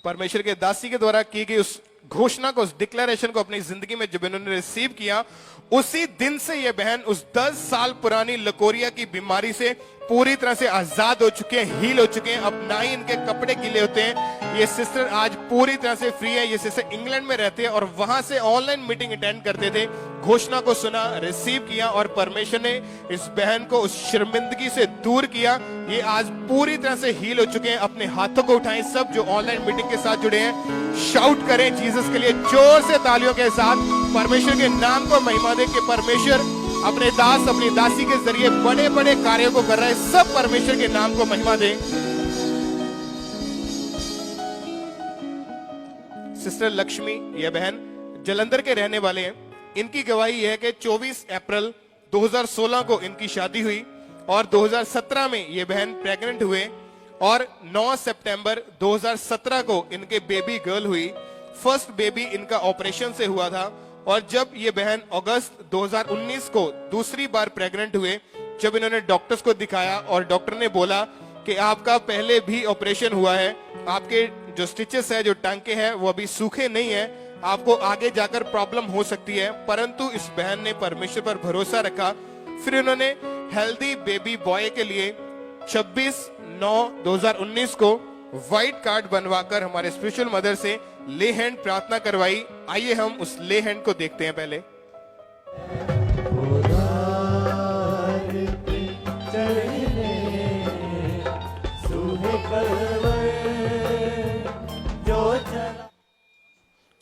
[SPEAKER 3] परमेश्वर के दासी के द्वारा की गई उस घोषणा को, उस डिक्लेरेशन को अपनी जिंदगी में जब इन्होंने रिसीव किया, उसी दिन से ये बहन उस 10 साल पुरानी लकोरिया की बीमारी से पूरी तरह से आजाद हो चुके हैं, हील हो चुके हैं। अब ना ही इनके कपड़े गीले होते हैं। ये सिस्टर आज पूरी तरह से फ्री है। ये सिस्टर इंग्लैंड में रहते हैं और वहां से ऑनलाइन मीटिंग अटेंड करते थे। घोषणा को सुना, रिसीव किया और परमेश्वर ने इस बहन को उस शर्मिंदगी से दूर किया। ये आज पूरी तरह से हील हो चुके हैं। अपने हाथों को उठाएं, सब जो ऑनलाइन मीटिंग के साथ जुड़े हैं, शाउट करें जीसस के लिए जोर से तालियों के साथ। परमेश्वर के नाम को महिमा दे कि परमेश्वर अपने दास, अपनी दासी के जरिए बड़े बड़े कार्यों को कर रहे हैं। सब परमेश्वर के नाम को महिमा दें। सिस्टर लक्ष्मी, यह बहन जलंधर के रहने वाले हैं। इनकी गवाही यह है कि 24 अप्रैल 2016 को इनकी शादी हुई और 2017 में ये बहन प्रेग्नेंट हुए और 9 सितंबर 2017 को इनके बेबी गर्ल हुई। फर्स्ट बेबी इनका ऑपरेशन से हुआ था और जब ये बहन अगस्त 2019 को दूसरी बार प्रेग्नेंट हुए, जब इन्होंने डॉक्टर्स को दिखाया और डॉक्टर ने बोला कि आपका पहले भी ऑपरेशन हुआ है, आपके जो स्टिचेस है, जो टांके हैं, वो अभी सूखे नहीं है। आपको आगे जाकर प्रॉब्लम हो सकती है, परंतु इस बहन ने परमेश्वर पर भरोसा रखा। फिर उन्होंने हेल्दी बेबी बॉय के लिए 26/9/2019 को व्हाइट कार्ड बनवाकर हमारे स्पिरिचुअल मदर से ले हैंड प्रार्थना करवाई। आइए हम उस ले हैंड को देखते हैं पहले।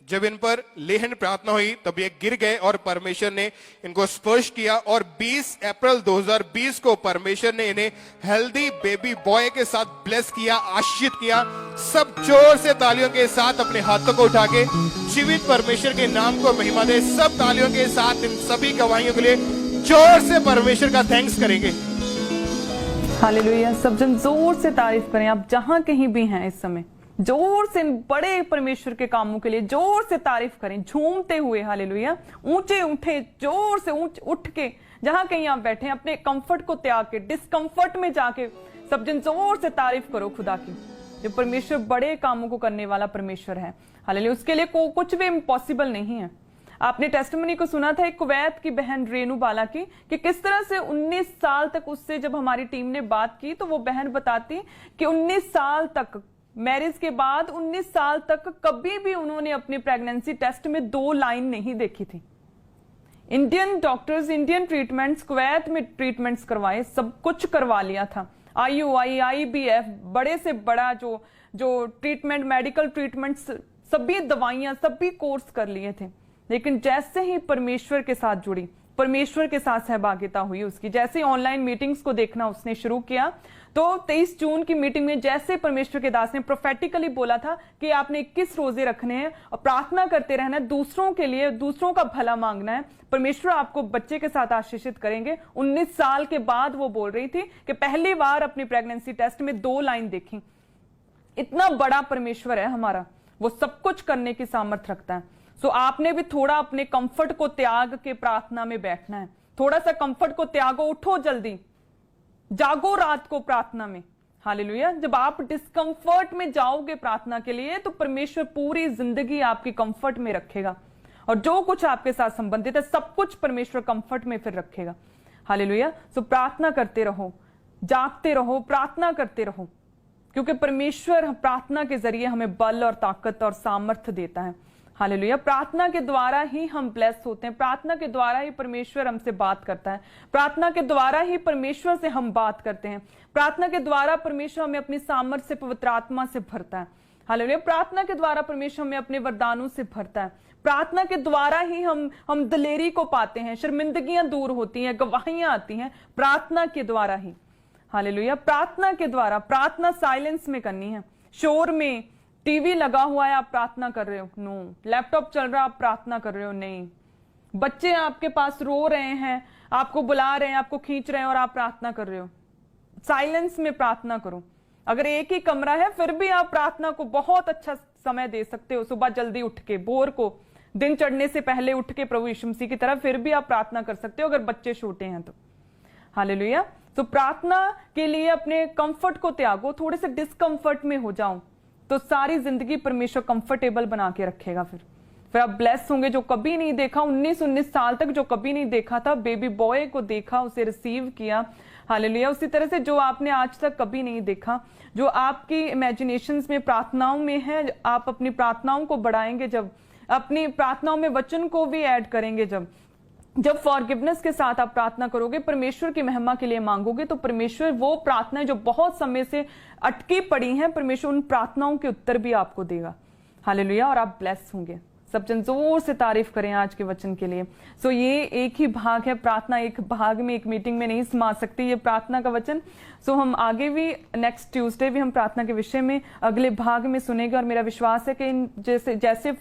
[SPEAKER 3] जब इन पर ले हैंड प्रार्थना हुई तब ये गिर गए और परमेश्वर ने इनको स्पर्श किया और 20 अप्रैल 2020 को परमेश्वर ने इन्हें हेल्दी बेबी बॉय के साथ ब्लेस किया, आशीषित किया। सब जोर से तालियों के साथ अपने हाथों को उठा के जीवित परमेश्वर के नाम को महिमा दे। सब तालियों के साथ इन सभी गवाहियों के लिए जोर से परमेश्वर का थैंक्स करेंगे।
[SPEAKER 1] हालेलुया। सब जन जोर से तारीफ करें। आप जहां कहीं भी हैं इस समय, जोर से बड़े परमेश्वर के कामों के लिए जोर से तारीफ करें, झूमते हुए। हालेलुया। ऊंचे उठे, जोर से उठ के जहां कहीं आप बैठे हैं, अपने कंफर्ट को त्याग के डिस्कंफर्ट में जाके सब जन जोर से तारीफ करो खुदा की। जो परमेश्वर बड़े कामों को करने वाला परमेश्वर है। हालेलुया। उसके लिए कुछ भी इम्पॉसिबल नहीं है। आपने टेस्टिमनी को सुना था एक कुवैत की बहन रेनू बाला की, कि किस तरह से 19 साल तक उससे जब हमारी टीम ने बात की तो वो बहन बताती कि 19 साल तक, मैरिज के बाद 19 साल तक कभी भी उन्होंने अपने प्रेगनेंसी टेस्ट में 2 लाइन नहीं देखी थी। Indian doctors, Indian treatments, Kuwait में ट्रीटमेंट्स करवाए, सब कुछ करवा लिया था। IUI, IBF, बड़े से बड़ा जो ट्रीटमेंट, मेडिकल ट्रीटमेंट्स, सभी दवाइयां, सभी कोर्स कर लिए थे। लेकिन जैसे ही परमेश्वर के साथ जुड़ी, परमेश्वर के साथ सहभागिता हुई उसकी, जैसे ही ऑनलाइन मीटिंग्स को देखना उसने शुरू किया, तो 23 जून की मीटिंग में जैसे परमेश्वर के दास ने प्रोफेटिकली बोला था कि आपने 21 रोजे रखने हैं और प्रार्थना करते रहना है, दूसरों के लिए, दूसरों का भला मांगना है, परमेश्वर आपको बच्चे के साथ आशीषित करेंगे। 19 साल के बाद वो बोल रही थी कि पहली बार अपनी प्रेगनेंसी टेस्ट में 2 लाइन देखी। इतना बड़ा परमेश्वर है हमारा, वो सब कुछ करने की सामर्थ्य रखता है। सो आपने भी थोड़ा अपने कंफर्ट को त्याग के प्रार्थना में बैठना है। थोड़ा सा कंफर्ट को त्यागो, उठो जल्दी, जागो रात को प्रार्थना में। हालेलुया। जब आप डिस्कंफर्ट में जाओगे प्रार्थना के लिए तो परमेश्वर पूरी जिंदगी आपकी कंफर्ट में रखेगा, और जो कुछ आपके साथ संबंधित है सब कुछ परमेश्वर कंफर्ट में फिर रखेगा। हालेलुया। सो प्रार्थना करते रहो, जागते रहो, प्रार्थना करते रहो, क्योंकि परमेश्वर प्रार्थना के जरिए हमें बल और ताकत और सामर्थ्य देता है। हालेलुया। प्रार्थना के द्वारा ही हम ब्लेस होते हैं, प्रार्थना के द्वारा ही परमेश्वर हमसे बात करता है, प्रार्थना के द्वारा ही परमेश्वर से हम बात करते हैं, प्रार्थना के द्वारा परमेश्वर हमें अपनी सामर्थ्य से, पवित्र आत्मा से भरता है। हालेलुया। प्रार्थना के द्वारा परमेश्वर हमें अपने वरदानों से भरता है। प्रार्थना के द्वारा ही हम दिलेरी को पाते हैं, शर्मिंदगियां दूर होती हैं, गवाहियां आती हैं, प्रार्थना के द्वारा ही। हालेलुया। प्रार्थना के द्वारा, प्रार्थना साइलेंस में करनी है, शोर में। टीवी लगा हुआ है, आप प्रार्थना कर रहे हो? नो। लैपटॉप चल रहा है, आप प्रार्थना कर रहे हो? नहीं। बच्चे आपके पास रो रहे हैं, आपको बुला रहे हैं, आपको खींच रहे हैं और आप प्रार्थना कर रहे हो? साइलेंस में प्रार्थना करो। अगर एक ही कमरा है फिर भी आप प्रार्थना को बहुत अच्छा समय दे सकते हो। सुबह जल्दी उठ के, भोर को, दिन चढ़ने से पहले उठ के प्रभु यीशु मसीह की तरफ फिर भी आप प्रार्थना कर सकते हो, अगर बच्चे छोटे हैं तो। हालेलुया। तो प्रार्थना के लिए अपने कंफर्ट को त्यागो, थोड़े से डिस्कंफर्ट में हो जाओ, तो सारी जिंदगी परमेश्वर कंफर्टेबल बना के रखेगा। फिर आप ब्लेस होंगे। जो कभी नहीं देखा, 19 साल तक जो कभी नहीं देखा था, बेबी बॉय को देखा, उसे रिसीव किया। हालेलुया। उसी तरह से जो आपने आज तक कभी नहीं देखा, जो आपकी इमेजिनेशंस में, प्रार्थनाओं में है, आप अपनी प्रार्थनाओं को बढ़ाएंगे, जब अपनी प्रार्थनाओं में वचन को भी ऐड करेंगे, जब फॉरगिवनेस के साथ आप प्रार्थना करोगे, परमेश्वर की महिमा के लिए मांगोगे, तो परमेश्वर वो प्रार्थनाएं जो बहुत समय से अटकी पड़ी हैं, परमेश्वर उन प्रार्थनाओं के उत्तर भी आपको देगा। हालेलुया। और आप ब्लेस होंगे। सब जन जोर से तारीफ करें आज के वचन के लिए। सो ये एक ही भाग है, प्रार्थना एक भाग में, एक मीटिंग में नहीं समा सकती ये प्रार्थना का वचन। सो हम आगे भी नेक्स्ट ट्यूसडे भी हम प्रार्थना के विषय में अगले भाग में सुनेंगे, और मेरा विश्वास है कि जैसे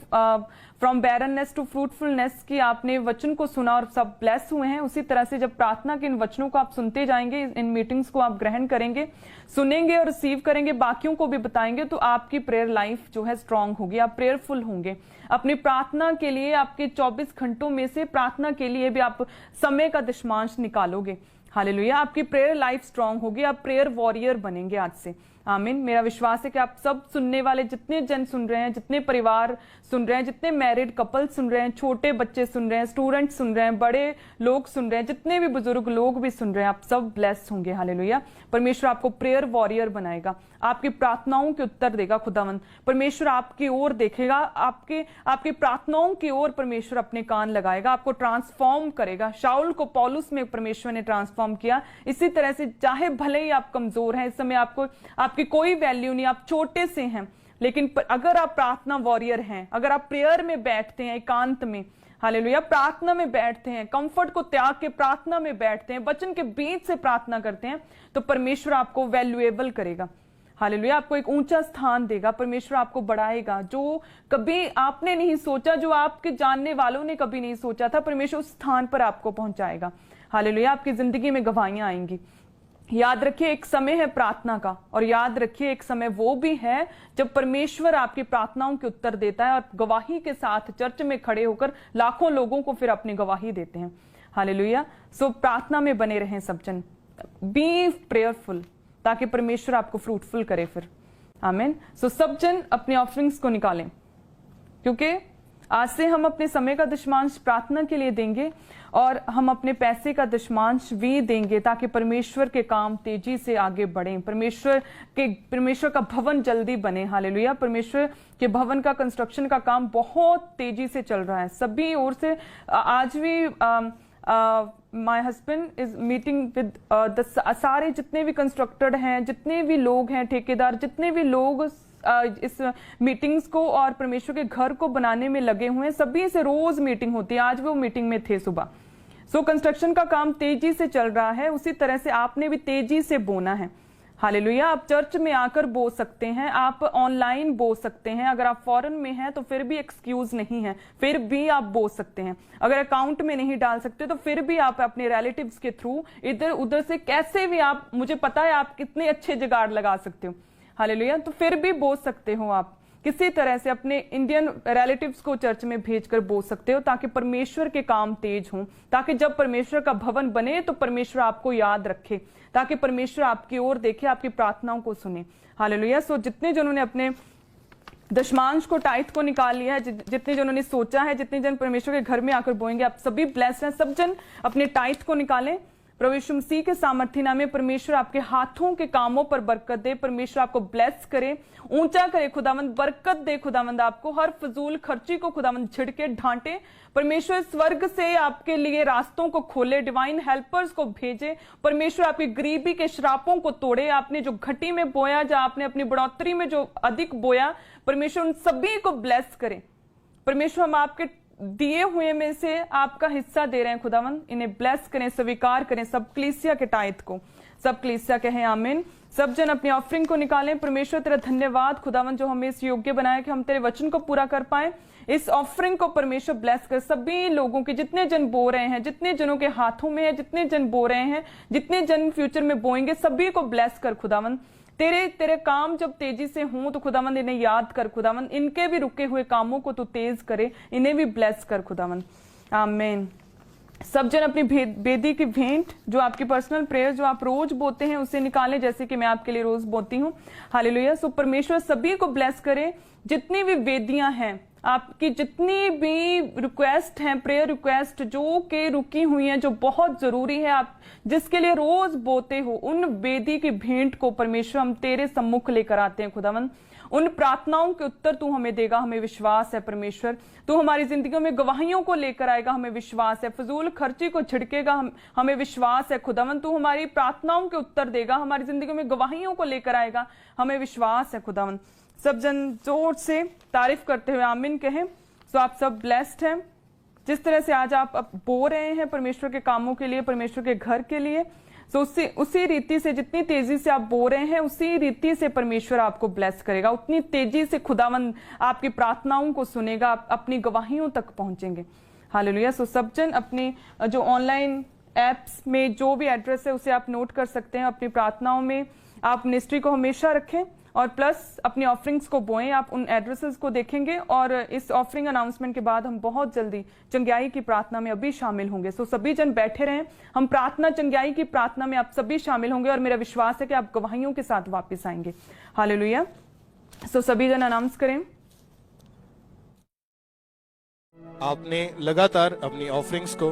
[SPEAKER 1] फ्रॉम बैरननेस टू फ्रूटफुलनेस की आपने वचन को सुना और सब ब्लेस हुए हैं, उसी तरह से जब प्रार्थना के इन वचनों को आप सुनते जाएंगे, इन मीटिंग्स को आप ग्रहण करेंगे, सुनेंगे और रिसीव करेंगे, बाकियों को भी बताएंगे, तो आपकी प्रेयर लाइफ जो है स्ट्रांग होगी, आप प्रेयरफुल होंगे। अपनी प्रार्थना के लिए आपके 24 घंटों में से प्रार्थना के लिए भी आप समय का दशमांश निकालोगे। हालेलुया। आपकी प्रेयर लाइफ स्ट्रांग होगी, आप प्रेयर वॉरियर बनेंगे आज से। आमीन। मेरा विश्वास है कि आप सब सुनने वाले जितने जन सुन रहे हैं, जितने परिवार सुन रहे हैं, जितने मैरिड कपल सुन रहे हैं, छोटे बच्चे सुन रहे हैं, स्टूडेंट सुन रहे हैं, बड़े लोग सुन रहे हैं, जितने भी बुजुर्ग लोग भी सुन रहे हैं, आप सब ब्लेस्ड होंगे। हालेलुया। परमेश्वर आपको प्रेयर वॉरियर बनाएगा, आपकी प्रार्थनाओं के उत्तर देगा खुदावंद। परमेश्वर आपकी ओर देखेगा, आपकी प्रार्थनाओं की ओर परमेश्वर अपने कान लगाएगा, आपको ट्रांसफॉर्म करेगा। शाऊल को पौलुस में परमेश्वर ने ट्रांसफॉर्म किया। इसी तरह से चाहे भले ही आप कमजोर हैं, इस समय आपकी कोई वैल्यू नहीं, आप छोटे से हैं, लेकिन अगर आप प्रार्थना वॉरियर हैं, अगर आप प्रेयर में बैठते हैं, एकांत में, हालेलुया, प्रार्थना में बैठते हैं, कंफर्ट को त्याग के प्रार्थना में बैठते हैं, वचन के बीच से प्रार्थना करते हैं, तो परमेश्वर आपको वैल्यूएबल करेगा। हालेलुया। आपको एक ऊंचा स्थान देगा, परमेश्वर आपको बढ़ाएगा। जो कभी आपने नहीं सोचा, जो आपके जानने वालों ने कभी नहीं सोचा था, परमेश्वर उस स्थान पर आपको पहुंचाएगा। हालेलुया। आपकी जिंदगी में गवाहियां आएंगी। याद रखिए एक समय है प्रार्थना का, और याद रखिए एक समय वो भी है जब परमेश्वर आपकी प्रार्थनाओं के उत्तर देता है और गवाही के साथ चर्च में खड़े होकर लाखों लोगों को फिर अपनी गवाही देते हैं। हालेलुया। सो प्रार्थना में बने रहें सब जन, बी प्रेयरफुल, ताकि परमेश्वर आपको फ्रूटफुल करे फिर। आमीन। सो सब जन अपने ऑफरिंग्स को निकालें, क्योंकि आज से हम अपने समय का दशमांश प्रार्थना के लिए देंगे और हम अपने पैसे का दशमांश भी देंगे, ताकि परमेश्वर के काम तेजी से आगे बढ़ें, परमेश्वर का भवन जल्दी बने। हालेलुया। परमेश्वर के भवन का कंस्ट्रक्शन का काम बहुत तेजी से चल रहा है सभी ओर से। आज भी my husband is meeting with सारे जितने भी कंस्ट्रक्टेड हैं, जितने भी लोग हैं, ठेकेदार, जितने भी लोग इस मीटिंग्स को और परमेश्वर के घर को बनाने में लगे हुए हैं, सभी से रोज मीटिंग होती है। आज वो मीटिंग में थे सुबह। सो कंस्ट्रक्शन का काम तेजी से चल रहा है, उसी तरह से आपने भी तेजी से बोना है। हालेलुया। आप चर्च में आकर बो सकते हैं, आप ऑनलाइन बो सकते हैं, अगर आप फॉरेन में हैं तो फिर भी एक्सक्यूज नहीं है, फिर भी आप बो सकते हैं। अगर अकाउंट में नहीं डाल सकते तो फिर भी आप अपने रिलेटिव्स के थ्रू इधर उधर से कैसे भी आप, मुझे पता है आप कितने अच्छे जुगाड़ लगा सकते हो। हालेलुया। तो फिर भी बो सकते हो, आप किसी तरह से अपने इंडियन रिलेटिव्स को चर्च में भेजकर बो सकते हो, ताकि परमेश्वर के काम तेज हों, ताकि जब परमेश्वर का भवन बने तो परमेश्वर आपको याद रखे, ताकि परमेश्वर आपकी ओर देखे, आपकी प्रार्थनाओं को सुने। हालेलुया। सो जितने जनों ने अपने दशमांश को, टाइथ को निकाल लिया है, जितने जनों ने सोचा है, जितने जन परमेश्वर के घर में आकर बोएंगे, आप सभी ब्लेस्ड हैं। सब जन अपने टाइथ को निकालें। प्रभु यीशु मसीह के सामर्थ्य नाम में परमेश्वर आपके हाथों के कामों पर बरकत दे, परमेश्वर आपको ब्लेस करे, ऊंचा करे खुदावंद, बरकत दे खुदावंद, आपको हर फजूल खर्ची को खुदावंद छिड़के, ढांटे। परमेश्वर स्वर्ग से आपके लिए रास्तों को खोले, डिवाइन हेल्पर्स को भेजे। परमेश्वर आपकी गरीबी के श्रापों को तोड़े। आपने जो घटी में बोया, जो आपने अपनी बढ़ोतरी में जो अधिक बोया, परमेश्वर उन सभी को ब्लेस करे। परमेश्वर हम आपके दिए हुए में से आपका हिस्सा दे रहे हैं खुदावंद, इन्हें ब्लेस करें, स्वीकार करें। सब कलीसिया के टाइथ को, सब कलीसिया कहें आमीन। सब जन अपनी ऑफरिंग को निकालें। परमेश्वर तेरा धन्यवाद खुदावंद, जो हमें इस योग्य बनाया कि हम तेरे वचन को पूरा कर पाए। इस ऑफरिंग को परमेश्वर ब्लेस कर। सभी लोगों के, जितने जन बो रहे हैं, जितने जनों के हाथों में है, जितने जन बो रहे हैं, जितने जन फ्यूचर में बोएंगे, सभी को ब्लेस कर खुदावंद। तेरे काम जब तेजी से हों तो खुदावंद इन्हें याद कर खुदावंद, इनके भी रुके हुए कामों को तू तेज करे, इन्हें भी ब्लेस कर खुदावंद। आमीन। सब जन अपनी बेदी की भेंट, जो आपकी पर्सनल प्रेयर जो आप रोज बोते हैं, उसे निकालें, जैसे कि मैं आपके लिए रोज बोती हूँ। हालेलुया। सो परमेश्वर सभी को ब्लेस करे। जितनी भी वेदियां हैं, आपकी जितनी भी रिक्वेस्ट हैं, प्रेयर रिक्वेस्ट जो के रुकी हुई हैं, जो बहुत जरूरी है, आप जिसके लिए रोज बोते हो, उन वेदी की भेंट को परमेश्वर हम तेरे सम्मुख लेकर आते हैं खुदावंद। उन प्रार्थनाओं के उत्तर तू हमें देगा, हमें विश्वास है परमेश्वर। तू हमारी जिंदगियों में गवाहियों को लेकर आएगा, हमें विश्वास है। फजूल खर्ची को छिड़केगा, हमें विश्वास है खुदावंद। तू हमारी प्रार्थनाओं के उत्तर देगा, हमारी जिंदगियों में गवाहियों को लेकर आएगा, हमें विश्वास है खुदावंद। सब जन जोर से तारीफ करते हुए आमीन कहें। सो आप सब ब्लेस्ड हैं। जिस तरह से आज आप बो रहे हैं परमेश्वर के कामों के लिए, परमेश्वर के घर के लिए, सो उसी रीति से, जितनी तेजी से आप बो रहे हैं, उसी रीति से परमेश्वर आपको ब्लेस करेगा। उतनी तेजी से खुदावंद आपकी प्रार्थनाओं को सुनेगा, आप अपनी गवाहियों तक पहुंचेंगे। हालेलुया। सो सब जन अपनी जो ऑनलाइन एप्स में जो भी एड्रेस है उसे आप नोट कर सकते हैं। अपनी प्रार्थनाओं में आप मिनिस्ट्री को हमेशा रखें और प्लस अपनी ऑफरिंग्स को बोएं। आप उन एड्रेसेस को देखेंगे और इस ऑफरिंग अनाउंसमेंट के बाद हम बहुत जल्दी चंगाई की प्रार्थना में अभी शामिल होंगे। सो सभी जन बैठे रहें, हम प्रार्थना चंगाई की प्रार्थना में आप सभी शामिल होंगे और मेरा विश्वास है कि आप गवाहियों के साथ वापस आएंगे। हालेलुया। सो सभी जन अनाउंस करें।
[SPEAKER 3] आपने लगातार अपनी ऑफरिंग्स को